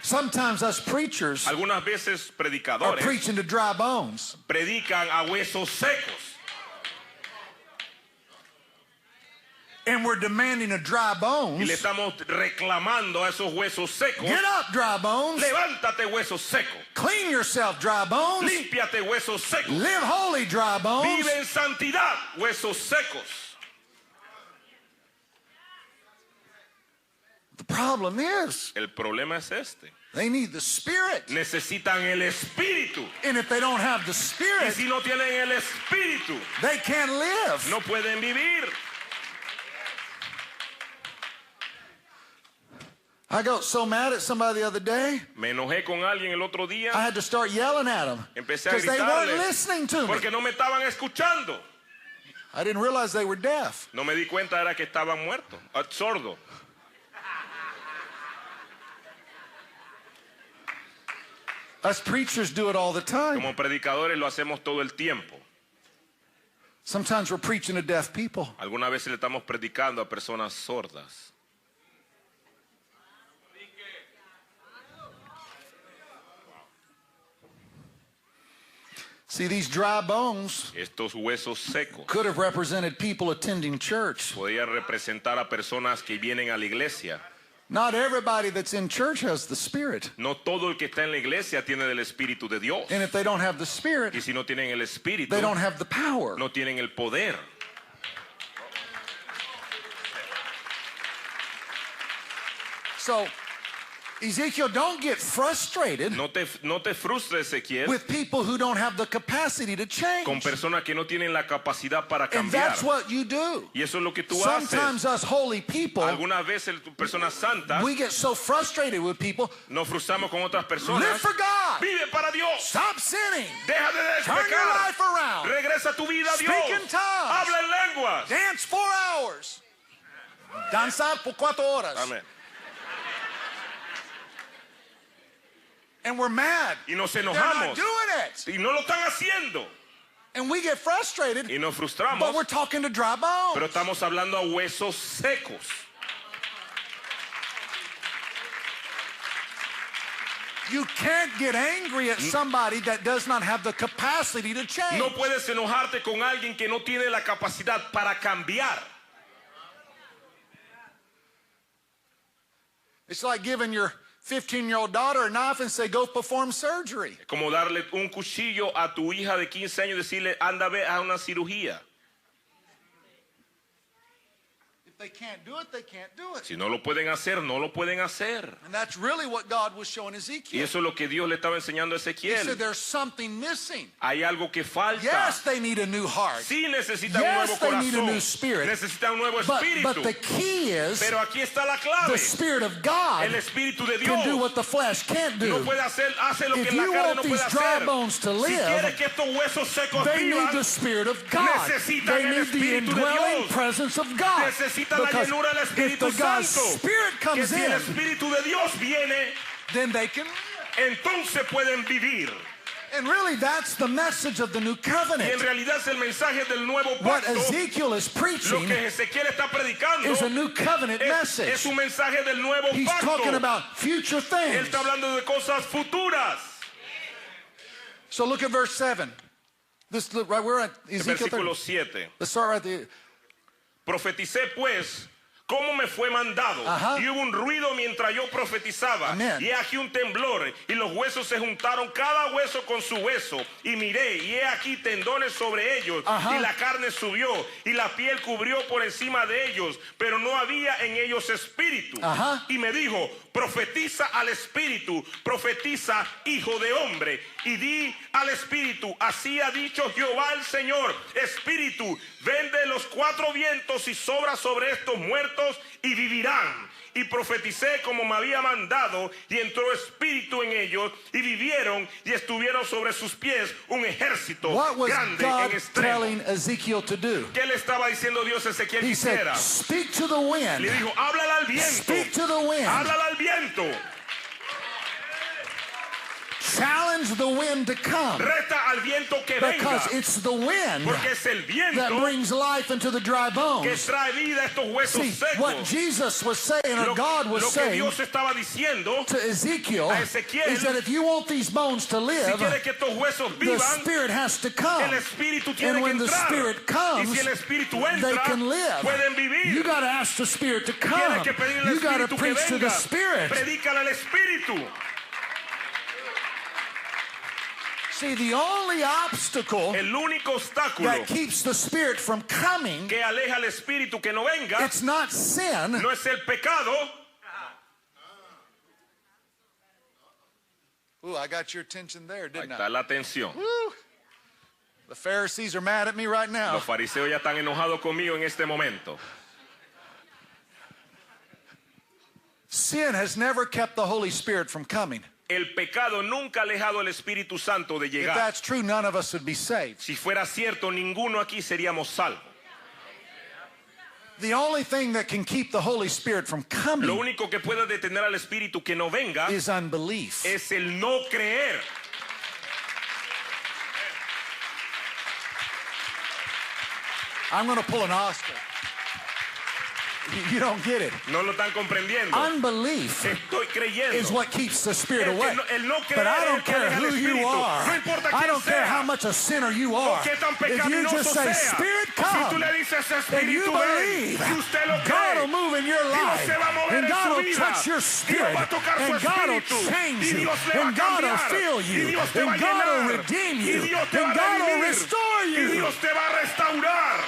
Sometimes us preachers Algunas veces are predicadores preaching to dry bones. predican a huesos secos. And we're demanding a dry Y le bones. estamos reclamando a esos huesos secos. Get up, dry bones. Levántate, huesos secos. Clean yourself, dry bones. Límpiate, huesos secos. Live holy, dry bones. Vive en santidad, huesos secos. The problem is El problema es este. they need the Spirit. Necesitan el Espíritu. And if they don't have the Y Spirit, si no tienen el Espíritu, they can't live. no pueden vivir. I got so mad at somebody the other day. Me enojé con alguien el otro día. I had to start yelling at them Empecé a because they weren't gritarles listening to me. porque no me estaban escuchando. I didn't realize they were deaf. No me di cuenta era que estaban muertos, sordos. Us preachers do it all the time. Como predicadores lo hacemos todo el tiempo. Sometimes we're preaching to deaf people. Algunas veces le estamos predicando a personas sordas. See, these dry bones Estos huesos secos could have represented people attending church. podían representar a personas que vienen a la iglesia. Not everybody that's in church has the Spirit. No todo el que está en la iglesia tiene del Espíritu de Dios. And if they don't have the Spirit, Y si no tienen el Espíritu, they don't have the power. no tienen el poder. So, Ezekiel, don't get frustrated No te frustres, Ezequiel, with people who don't have the capacity to change. con personas que no tienen la capacidad para And cambiar. that's what you do. Y eso es lo que tú Sometimes haces. us holy people, Algunas veces personas santas we get so frustrated with people. nos frustramos con otras Live personas. for God. Vive para Dios. Stop sinning. Deja de Turn your despecar. life around. Regresa tu vida a Dios. Speak in tongues. Habla en lenguas. Dance 4 hours. Danzar por 4 horas. Amén. And we're mad. Y nos They're not enojamos. doing it. Y no lo están haciendo. And we get frustrated, Y nos but frustramos. we're talking to dry bones. Pero estamos hablando a huesos secos. You can't get angry at somebody that does not have the capacity to change. No puedes enojarte con alguien que no tiene la capacidad para cambiar. It's like giving your 15-year-old daughter a knife and say, go perform surgery. Como darle un cuchillo a tu hija de 15 años y decirle, anda, ve a una cirugía. If they can't do it, they can't do it. Si no lo pueden hacer, no lo pueden hacer. And that's really what God was showing Y Ezekiel. eso es lo que Dios le estaba enseñando a He said Ezequiel. there's something missing. Hay algo que falta. Yes, they need a new heart. Sí necesitan un Yes, nuevo they need a corazón. new spirit. Necesitan un nuevo But espíritu. the key is Pero aquí está la clave. the Spirit of God El espíritu de can do Dios what the flesh can't do. no puede hacer, hace lo If que la you carne want no these puede dry hacer. bones to Si live, quieres que estos huesos secos They need vivan, the Spirit of God. necesitan They el need the Espíritu de indwelling Dios. presence of God. necesitan la Because llenura del if Espíritu the God's Santo. Spirit Que comes si el in, Espíritu de Dios viene, then they can. entonces pueden vivir. And really, that's the message of the new Y en covenant. realidad es el mensaje del nuevo What pacto. Ezekiel is Lo preaching que Ezequiel está predicando is a new covenant es message. un mensaje del nuevo He's pacto. talking about future Él things. está hablando de cosas futuras. So look at verse 7. Look, right, we're at Ezekiel 30. Versículo 7. Let's start right there. Profeticé pues cómo me fue mandado. Ajá. Y hubo un ruido mientras yo profetizaba. Amén. Y he aquí un temblor. Y los huesos se juntaron cada hueso con su hueso. Y miré, y he aquí tendones sobre ellos. Ajá. Y la carne subió. Y la piel cubrió por encima de ellos. Pero no había en ellos espíritu. Ajá. Y me dijo, profetiza al espíritu. Profetiza, hijo de hombre. Y di al espíritu, así ha dicho Jehová el Señor. Espíritu, ven de los 4 vientos y sobra sobre estos muertos y vivirán. Y profeticé como me había mandado, y entró espíritu en ellos, y vivieron, y estuvieron sobre sus pies un ejército What was grande God en extremo. telling Ezekiel to do? ¿Qué le estaba diciendo Dios a Ezequiel que He hiciera? said, speak to the wind. Le dijo, háblale al viento. Speak to the wind. Háblale al viento. Challenge the wind to come. Reta al viento que venga. Because it's the wind Porque es el that viento brings life into the dry que bones. trae vida a estos huesos See, secos. what Jesus was saying, or God was lo que saying Dios estaba diciendo, to Ezekiel, a Ezequiel, is that if you want these bones to si live, quiere que estos huesos the vivan, Spirit has to come. el Espíritu tiene And que when the entrar. Spirit comes, y si el Espíritu they entra, can live. pueden vivir. You got to ask the Spirit to come. Tienes que pedirle al You got to Espíritu que preach to the venga. Spirit. Predícale al Espíritu. See, the only obstacle El único obstáculo that keeps the Spirit from coming, que aleja al Espíritu que no venga, it's not sin. no es el pecado. Ooh, I got your attention there, Ahí didn't está I? la atención. The Pharisees are mad at me right now. Los fariseos ya están enojados conmigo en este momento. Sin has never kept the Holy Spirit from coming. El pecado nunca ha alejado al Espíritu Santo de If llegar. that's true, none of us would be saved. Si fuera cierto, ninguno aquí seríamos salvos. The only thing that can keep the Holy Spirit from Lo coming único que puede detener al Espíritu que no venga is unbelief. es el no creer. I'm going to pull an Oscar. You don't get it. No lo están comprendiendo. Unbelief Estoy creyendo. is what keeps the Spirit El que away. no- el no creer But I es el don't que care aleja al who you Espíritu. are. No importa I quién don't care sea. how much a sinner you O are. qué tan If you pecaminoso just say, sea. Spirit, Si tú come, le dices and you Espíritu ven, believe, si usted lo God cree, will move in your Dios life. se va a mover And en God su will vida. touch your Dios spirit. va a tocar su And God will espíritu. change Y you. Dios le va a And God will cambiar. fill Y you. Dios te va And a God will llenar. redeem Y you. Dios te va And a God will redimir. restore Y you. Dios te va a restaurar.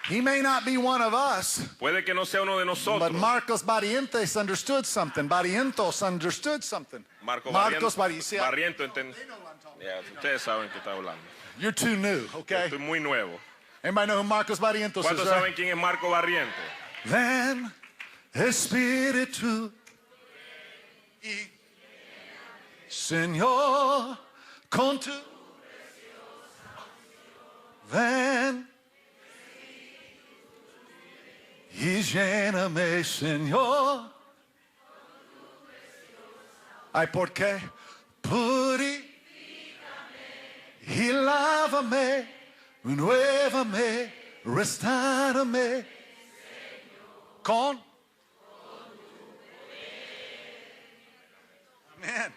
He may not be one of us, Puede que no sea uno de but nosotros. Marcos Barrientos understood something. Barrientos understood something. Marcos Barrientos. Barriento Ya, ustedes saben que está hablando. You're too new, okay? Estoy muy nuevo. Anybody know who Marcos Barrientos is? ¿Cuántos Right? saben quién es Marco Barriento? Ven, Espíritu y Señor, con tu ven y lléname, Señor. Ay, ¿por qué? Purifícame y lávame, renuévame, restárame. Con man.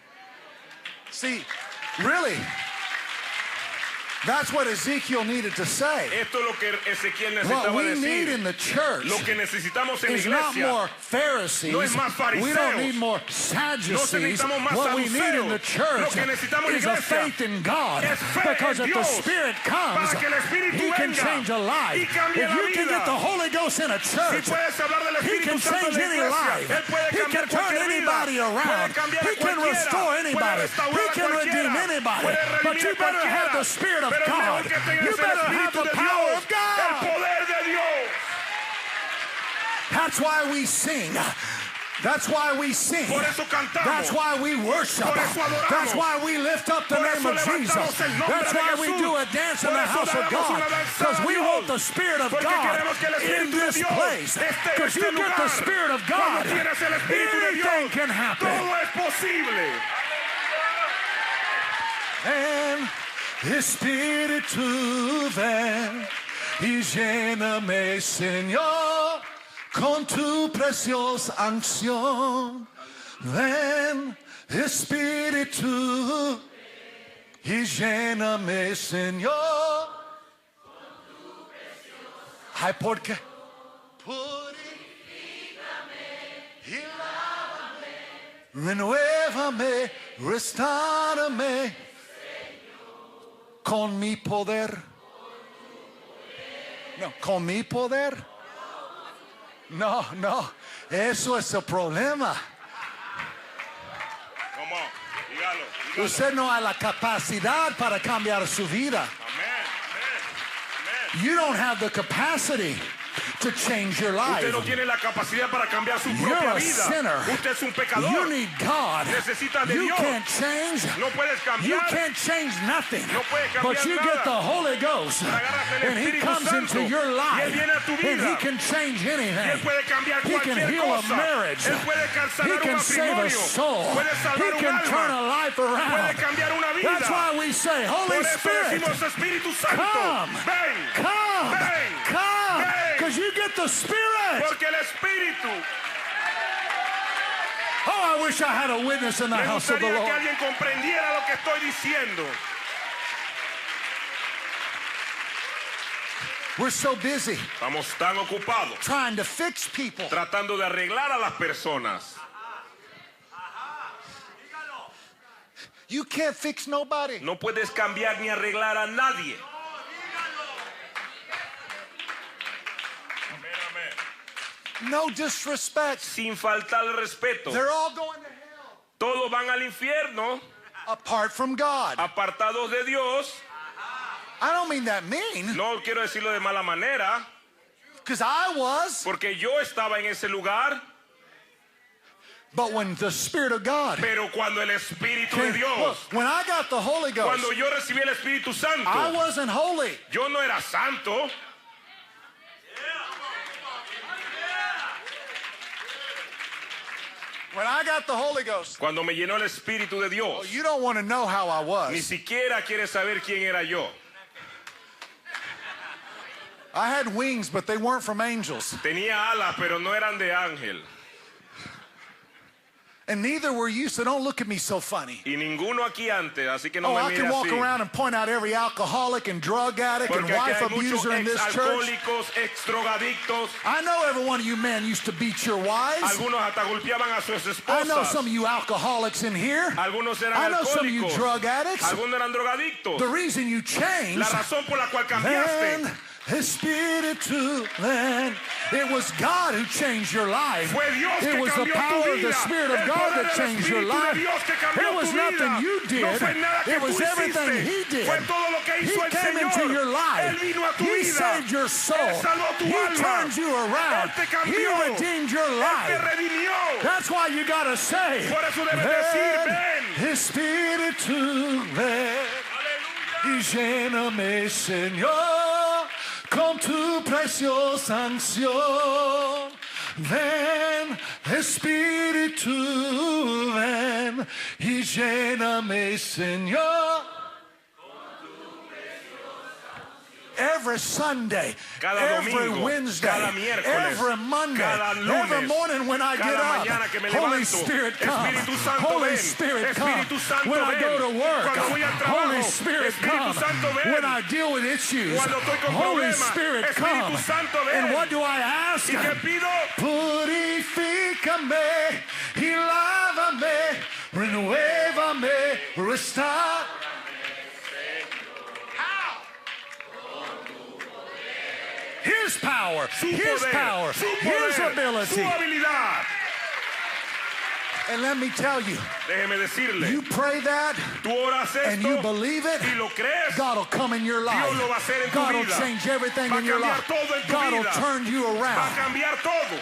See, really, that's what Ezekiel needed to say. Esto es lo que Ezequiel What necesitaba we need in decir. the church Lo que necesitamos en la is not iglesia more Pharisees. no es más fariseos. We don't need more No Sadducees. necesitamos más What we need in the saduceos. Lo church que necesitamos en is la a iglesia faith in God. es fe Because en if the Dios. Spirit comes, Para que el Espíritu He can venga change a life. y cambie If la you can vida. get the Holy Ghost in a Si church, puedes hablar del He Espíritu can Santo change en la any iglesia, life. Él puede He cambiar can turn cualquier anybody vida. around. Puede cambiar He a can cualquiera. restore Puede anybody. restaurar He a can redeem cualquiera. anybody. Puede But redimir you a better have cualquiera. the Spirit of Pero lo God. mejor que tengas You es el better have Espíritu the de power Dios, of God. el poder de Dios. That's why we sing. That's why we sing. Por eso cantamos. That's why we worship. Por eso adoramos. That's why we lift up the Por name eso of Jesus. levantamos el nombre That's de why we Jesús. do a dance in Por the eso house of damos God. una danzada Because a we Dios. want the Spirit of Porque God queremos que el in Espíritu de this Dios place. esté en Because este you get the lugar. Spirit of Cuando God, tienes el Espíritu de Dios, anything can happen. todo es posible. Ven, Espíritu, ven y lléname, Señor, con tu preciosa unción. Ven, Espíritu, y lléname, Señor. Ay, ¿por qué? Purifícame y lávame, renuévame, restárame con mi poder. No, con mi poder. No, no, eso es el problema. ¿Cómo? Dígalo, dígalo. Usted no ha la capacidad para cambiar su vida. Amén, amén, amén. You don't have the capacity to change your life. Usted no tiene la capacidad para cambiar su You're propia a vida. sinner. Usted es un pecador. You need God. Necesitas de You Dios. can't change. No puedes You cambiar. can't change nothing. No puedes cambiar But you nada. get the Holy Ghost, Agarras el and He Espíritu comes Santo, into your y life, Él viene a tu and vida. He can change Y Él anything. puede cambiar He can cualquier heal a cosa. marriage. Él puede He sanar un can save a matrimonio. soul. Puede He salvar un can turn a alma. life Puede around. cambiar una vida. That's why we say, Por Holy eso Spirit, decimos Espíritu Santo. come, Ven. come, Ven. come, Ven. because you get the Spirit. Porque el Espíritu. Oh, I wish I had a witness in the Me house of the gustaría que Lord. alguien comprendiera lo que estoy diciendo. We're so busy Estamos tan ocupados trying to fix people. tratando de arreglar a las personas. You can't fix nobody. No puedes cambiar ni arreglar a nadie. No disrespect. Sin faltar el respeto. They're all going to hell Todos van al infierno apart from God. apartados de Dios. I don't mean that mean, No quiero decirlo de mala manera, because I was. porque yo estaba en ese lugar, But when the Spirit of God, pero cuando el Espíritu de look, Dios, when I got the Holy Ghost, cuando yo recibí el Espíritu Santo, I wasn't holy. yo no era santo. When I got the Holy Ghost, Cuando me llenó el Espíritu de Dios, you don't want to know how I ni was. siquiera quieres saber quién era yo. I had wings, but they weren't from angels. Tenía alas, pero no eran de ángel. And neither were you, so don't look at me so funny. Y ninguno aquí antes, así que no Oh, me I mire can walk así. around and point out every alcoholic and drug addict and Porque aquí wife hay muchos abuser in this church. ex-alcohólicos, ex-drogadictos. I know every one of you men used to beat your wives. Algunos hasta golpeaban a sus I know esposas. some of you alcoholics in here. Algunos eran I know some of you alcohólicos. drug addicts. Algunos eran drogadictos. The reason you changed, La razón por la cual cambiaste man, Espíritu, man, it was God who changed your life. fue Dios It que was the cambió power tu of the vida. Spirit of El God poder that del changed your Espíritu de life. Dios que cambió It was tu nothing vida. you did. No fue nada que It was tú everything hiciste. He did. Fue todo lo que He hizo el came Señor. into your Él life. vino a tu He vida. saved your soul. Él salvó tu He alma. turned you around. Él te He cambió. redeemed your Él te life. redimió. That's why you gotta say, Por eso debes decir, ven. Espíritu, ven y lléname, Señor, con tu preciosa unción. Ven, Espíritu, ven y lléname, Señor. Every Sunday, Cada every domingo, Wednesday, cada miércoles, every Monday, cada lunes, every morning when I get cada up, mañana que me Holy levanto, Spirit come, Espíritu Santo Holy ven, Spirit come. Espíritu Santo When I ven. go to work, Cuando voy al Holy trabajo, Spirit Espíritu come. Santo ven. When I deal with issues, Cuando estoy con Holy problemas, Spirit Espíritu come. Santo ven. And what do I ask? ¿Y qué pido? Purifícame y lávame, renuévame, restore. His power, Su His poder, power, su His poder, ability. su habilidad. And let me tell you, Déjeme decirle, you pray that tú oras and esto you believe it, y lo crees, God will come in your life. Dios lo va a hacer en tu God will vida. change everything Va a in your cambiar life. todo en tu God will vida. turn you va a around. cambiar todo.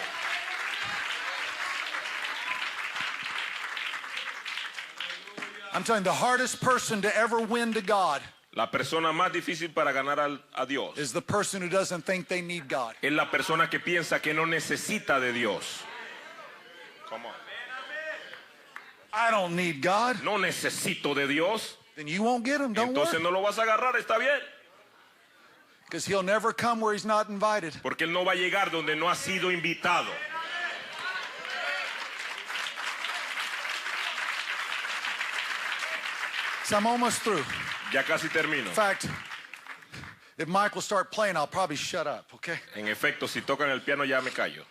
I'm telling you, the hardest person to ever win to God La persona más difícil para ganar a Dios is the person who doesn't think they need God. es la persona que piensa que no necesita de Dios. Come on. I don't need God. No necesito de Dios. Then you won't get him. Don't Entonces worry. no lo vas a agarrar, está bien. Because he'll never come where he's not invited. Porque él no va a llegar donde no ha sido invitado. So I'm almost through. Ya casi termino. In fact, if Mike will start playing, I'll probably shut up, okay? En efecto, si tocan el piano ya me callo.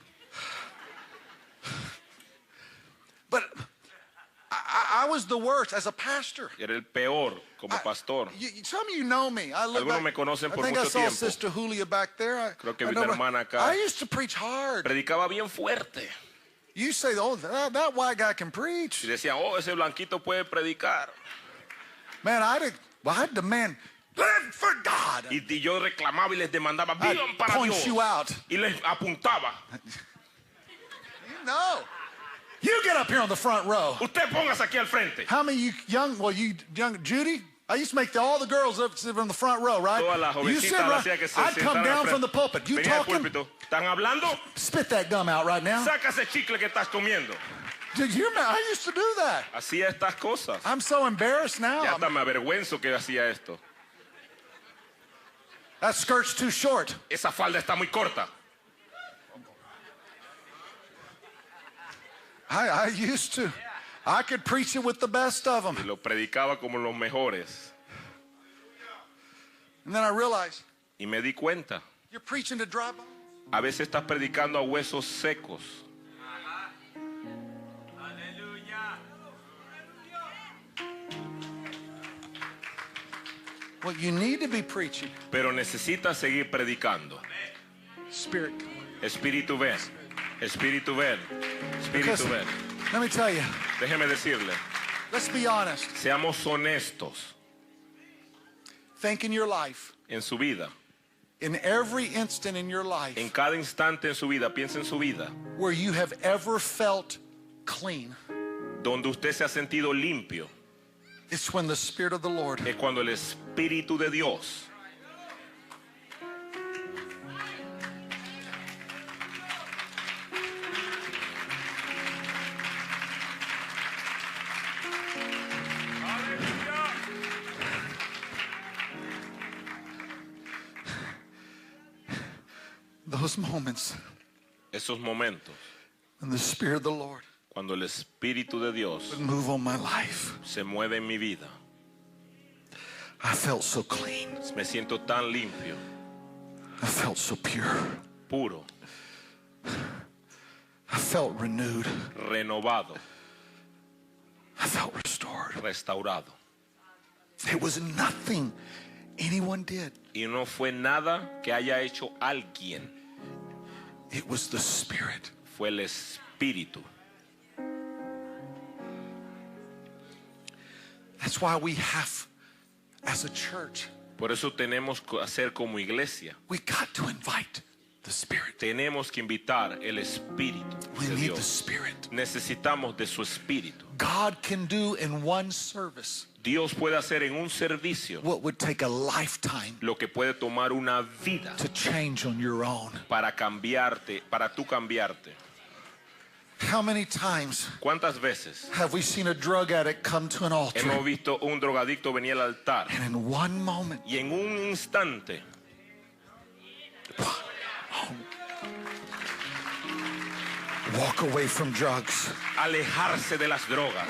But I was the worst as a pastor. Era el peor como pastor. Some of you know me. I look Algunos back, me conocen por I think I mucho saw tiempo. Sister Julia back there. Creo que I vi know una her. hermana acá. I used to preach hard. Predicaba bien fuerte. You say, oh, that white guy can preach. Y decían, oh, ese blanquito puede predicar. Man, I demand, live for God. Y yo reclamaba y les demandaba, I'd vivan para point Dios. you out. Y les apuntaba. You know. You get up here on the front row. Usted póngase aquí al frente. How many of you young, Judy? I used to make all the girls up sit on the front row, right? Todas las You sit jovencitas right. hacía que se I'd come sentaran al down frente. from the pulpit. You Venía del talking? púlpito. ¿Están hablando? Spit that gum out right now. Saca ese chicle que estás comiendo. Did you? I used to do that. Hacía estas cosas. I'm so embarrassed now. Ya hasta me avergüenzo que hacía esto. That skirt's too short. Esa falda está muy corta. I used to. I could preach it with the best of them. Y lo predicaba como los mejores. And then I realized, Y me di cuenta. you're preaching to dry bones. A veces estás predicando a huesos secos. What you need to be preaching, Pero necesitas seguir predicando. Spirit. Espíritu ven. Espíritu ven. Because, Espíritu ven. let me tell you, Déjeme decirle. let's be honest. Seamos honestos. think in your life, en su vida, in every instant in your en life, cada instante en su vida, piensa en su vida, where you have ever felt clean. donde usted se ha sentido limpio, It's when the Spirit of the Lord es cuando el Espíritu de Dios those moments esos momentos, when the Spirit of the Lord cuando el Espíritu de Dios would move on my life. se mueve en mi vida, I felt so clean. me siento tan limpio, I felt so pure. puro, I felt renewed. renovado, I felt restored. restaurado. It was nothing anyone did. Y no fue nada que haya hecho alguien, It was the Spirit. fue el Espíritu. That's why we have, as a church, Por eso tenemos que hacer como iglesia. we got to invite the Spirit. Tenemos que invitar el Espíritu We de need the Dios. Spirit. Necesitamos de su Espíritu. God can do in one service Dios puede hacer en un servicio what would take a lifetime lo que puede tomar una vida to change on your own. para cambiarte, para tú cambiarte. How many times ¿Cuántas veces have we seen a drug addict come to an altar hemos visto un drogadicto venir al altar and in one moment, y en un instante walk away from drugs? alejarse de las drogas?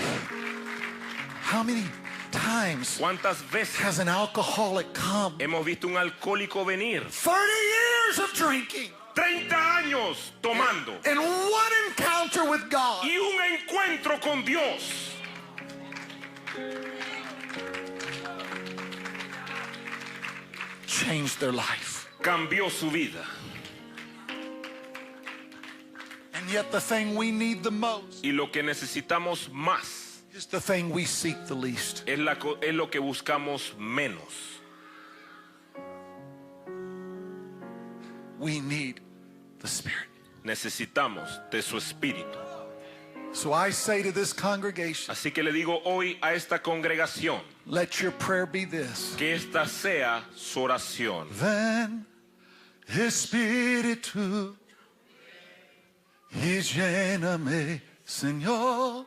How many times ¿Cuántas veces has an alcoholic come? hemos visto un alcohólico venir 30 years of drinking 30 años tomando and one encounter with God. y un encuentro con Dios Changed their life. cambió su vida? And yet the thing we need the most Y lo que necesitamos más is the thing we seek the least. es lo que buscamos menos. We need the Spirit. Necesitamos de su Espíritu. So I say to this congregation, Así que le digo hoy a esta congregación let your prayer be this. que esta sea su oración. Ven, Espíritu, y lléname, Señor,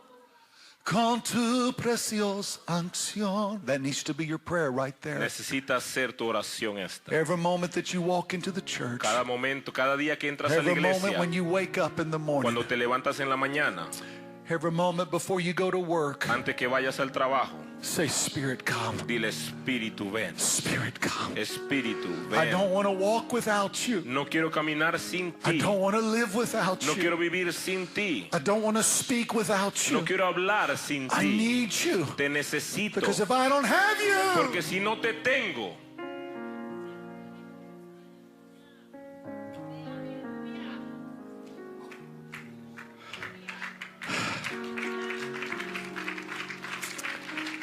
con tu preciosa unción. That needs to be your prayer right there. Necesita ser tu oración esta. Every moment that you walk into the church, Cada momento, cada día que entras a la every moment iglesia, when you wake up in the morning, cuando te levantas en la mañana, every moment before you go to work, antes que vayas al trabajo, say, Spirit, come. dile Espíritu ven. Spirit, come. Espíritu I don't ven. want to walk without you. No quiero caminar sin I ti. don't want to live without No you. quiero vivir sin ti. I don't want to speak without No you. quiero hablar sin I ti. need you. Te necesito. Because if I don't have you, Porque si no te tengo,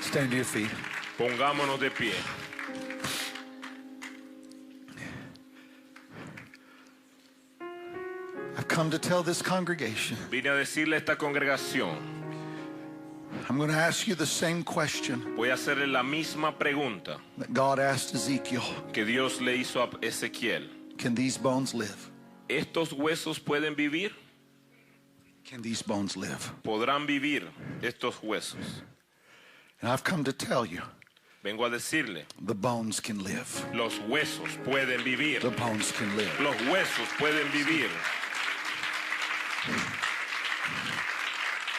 stand to your feet. pongámonos de pie. I've come to tell this congregation, Vine a decirle a esta congregación, I'm going to ask you the same question voy a hacerle la misma pregunta that God asked Ezekiel. que Dios le hizo a Ezequiel. Can these bones live? ¿Estos huesos pueden vivir? Can these bones live? ¿Podrán vivir estos huesos? And I've come to tell you, Vengo a decirle, the bones can live. los huesos pueden vivir. The bones can live. Los huesos pueden vivir.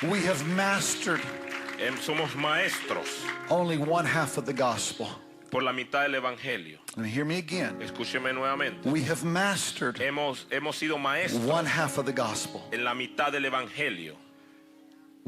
We have mastered Somos maestros only one half of the gospel. por la mitad del evangelio. And hear me again. Escúcheme nuevamente. We have mastered Hemos sido maestros one half of the gospel. en la mitad del evangelio.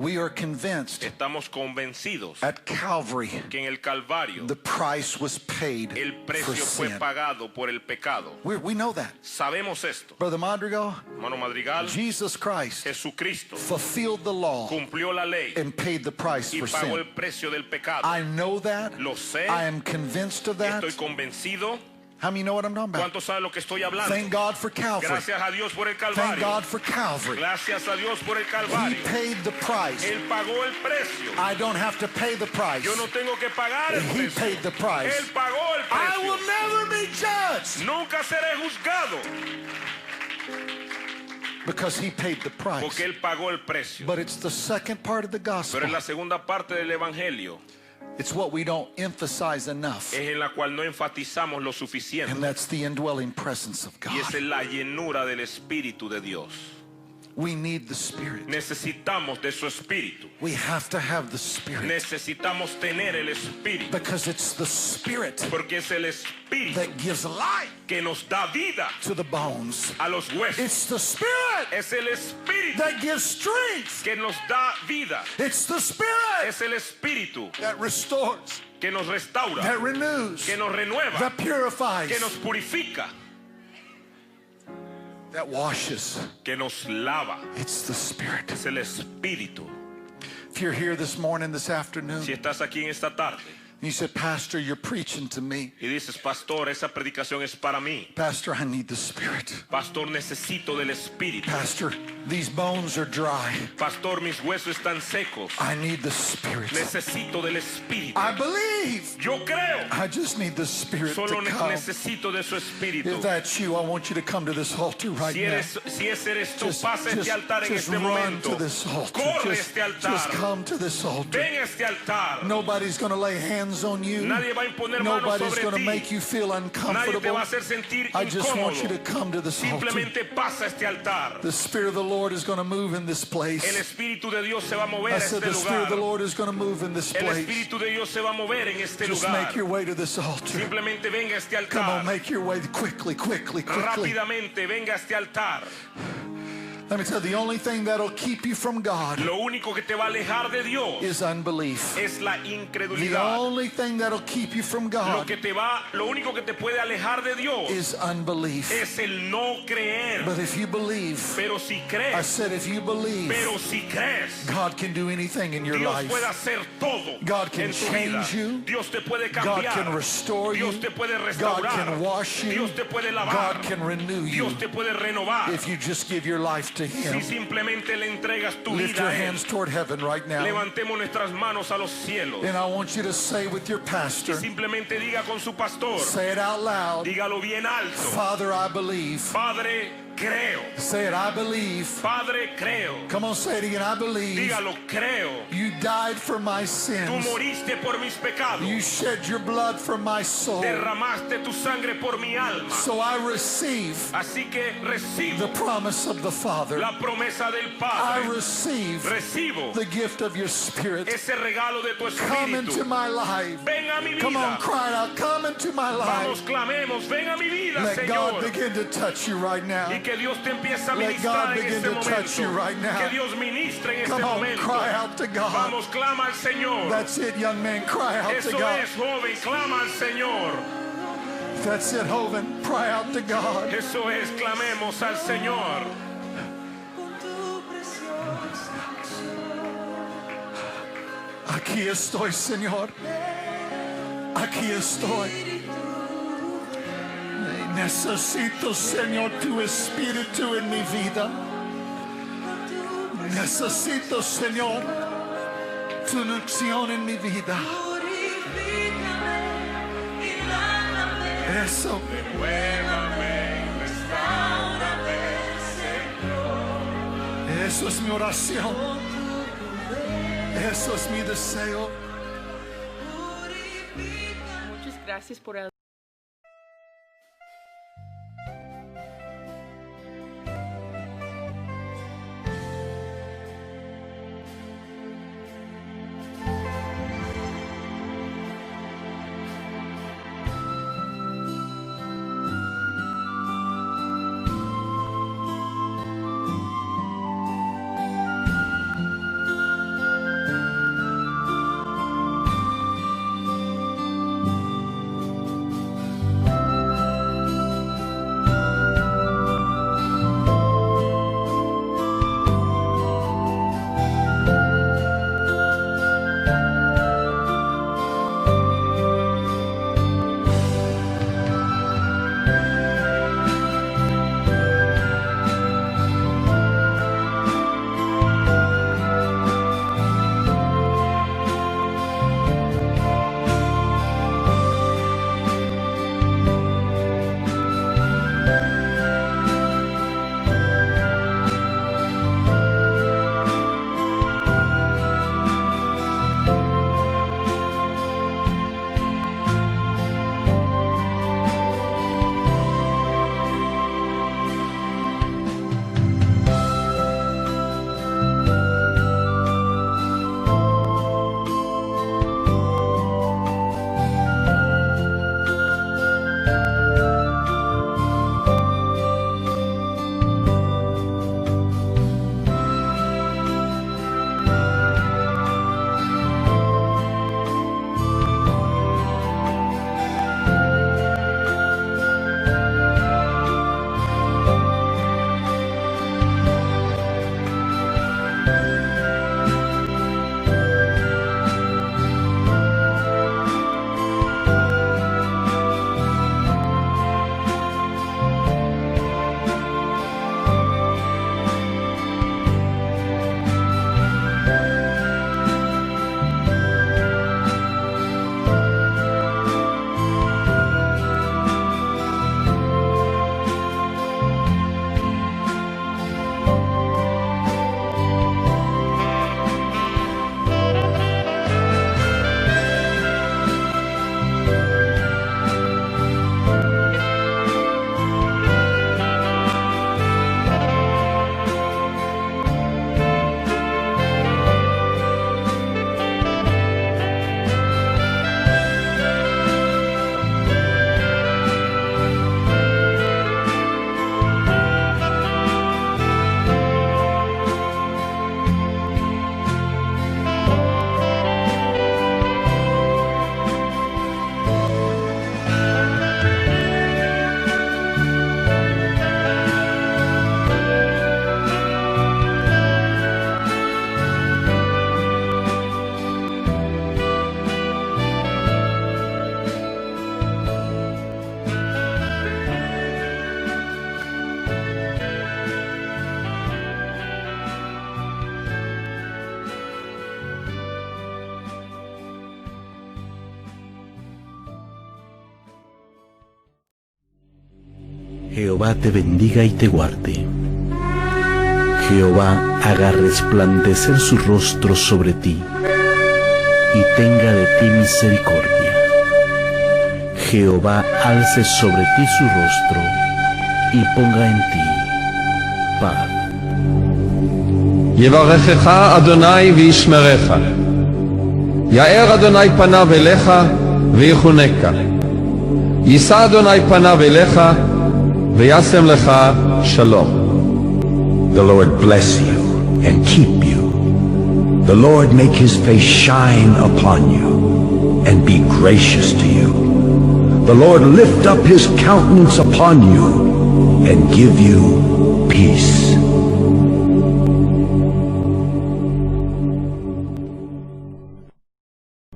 We are convinced Estamos convencidos at Calvary que en el Calvario the price was paid el for precio fue sin. pagado por el pecado. We know that. Sabemos esto. Brother Madrigal, Hermano Madrigal, Jesus Christ Jesucristo fulfilled the law cumplió la ley and paid the price y for pagó sin. el precio del pecado. I know that. Lo sé. I am convinced of that. Estoy convencido. How many know what I'm talking about? ¿Cuántos saben lo que estoy hablando? Thank God for Calvary. Gracias a Dios por el Thank Calvario. God for Calvary. Gracias a Dios por el He Calvario. paid the price. Él pagó el precio. I don't have to pay the price. Yo no tengo que pagar el He precio. paid the price. Él pagó el I precio. will never be judged Nunca seré juzgado because he paid the price. porque Él pagó el precio. But it's the second part of the gospel. Pero es la segunda parte del Evangelio, It's what we don't emphasize enough. es en la cual no enfatizamos lo suficiente. And that's the indwelling presence of Y esa God. es la llenura del Espíritu de Dios. We need the Spirit. Necesitamos de su Espíritu. We have to have the Spirit. Necesitamos tener el Espíritu. Because it's the Spirit Porque es el Espíritu that gives life que nos da vida to the bones. a los huesos. It's the Spirit Es el Espíritu that gives strength. que nos da vida. It's the Spirit Es el Espíritu that restores, que nos restaura, that renews, que nos renueva, that purifies, que nos purifica, that washes. que nos lava. It's the Spirit. Es el Espíritu. If you're here this morning, this afternoon, Si estás aquí en esta tarde and you said, Pastor, you're preaching to me. y dices, pastor, esa predicación es para mí. Pastor, I need the Spirit. Pastor, necesito del Espíritu. Pastor, these bones are dry. Pastor, mis huesos están secos. I need the Spirit. Necesito del Espíritu. I believe. Yo creo. I just need the Spirit Solo to come. necesito de su Espíritu. If that's you, I want you to come to this altar right Si now. ese eres tú, Just, pasa este altar en just este run momento. to this altar. Corre Just, este just altar. come to this altar. Ven a este altar. Nobody's going to lay hands on you. Nadie va a imponer manos Nobody's sobre going to ti. make you feel Nadie te uncomfortable. va a hacer sentir I just want you to incómodo. come to this altar. Simplemente pasa a este altar. The Spirit of the Lord is going to move in this El place. Espíritu de Dios se va a mover I a said este the Spirit of the lugar. Lord is going to move in this El place. Espíritu de Dios se va a mover en este Just lugar. make your way to this altar. Simplemente venga a este Come on, altar. make your way quickly, quickly, quickly. Rápidamente venga a este altar. Let me tell you, the only thing that'll keep you from God Lo único que te va a alejar de Dios is unbelief. es la The incredulidad. only thing that'll keep you from God Lo único que te puede alejar de Dios is unbelief. es el no creer. But if you believe, Pero si I crees, said if you believe, pero si crees, God can do anything in your Dios life. puede hacer todo God can en tu vida. change you. Dios te puede God cambiar. can restore you. Dios te puede God restaurar. can wash you. Dios te puede lavar. God can renew you Dios te puede renovar. if you just give your life to Si Him. simplemente le entregas tu Lift vida your a Él. hands toward heaven right now. Levantemos nuestras manos a los cielos. And I want you to say with your pastor, Simplemente diga con su pastor. say it out loud, Dígalo bien alto. Father, I believe. Padre, creo. Say it, I believe. Padre, creo. Come on, say it again, I believe. Dígalo, creo. You died for my Tú sins. moriste por mis pecados. You shed your blood for my soul. Derramaste tu sangre por mi alma. So I receive Así que the recibo promise of the Father. la promesa del I Padre. receive Recibo the gift of your Spirit. ese regalo de tu Come into espíritu. my life. Ven a mi Come on, vida. cry out, come into my Vamos, life. clamemos. Ven a mi vida, Let God Señor. begin to touch you right now. Y que Dios te empiece a Let God ministrar en begin este to touch you momento. right now. Que Dios ministre en este Come on, momento. cry out to God. Vamos, clama al Señor. That's it, young man, cry out to Eso God. es, joven, clama al Señor. That's it, Hoven, cry out to God. Eso es, clamemos al Señor. con tu preciosa Aquí estoy, Señor. Aquí estoy. Necesito, Señor, tu espíritu en mi vida. Necesito, Señor, tu unción en mi vida. purifícame y lávame, Eso. restaurame, Señor. Eso es mi oración. Eso es mi deseo. Muchas gracias por el Jehová te bendiga y te guarde. Jehová haga resplandecer su rostro sobre ti y tenga de ti misericordia. Jehová alce sobre ti su rostro y ponga en ti paz. יברכך אדוני וישמרך. יאר אדוני פניו אליך ויחונקה. יישא אדוני פניו אליך וישם לך שלום. The Lord bless you and keep you. The Lord make his face shine upon you and be gracious to you. The Lord lift up his countenance upon you and give you peace.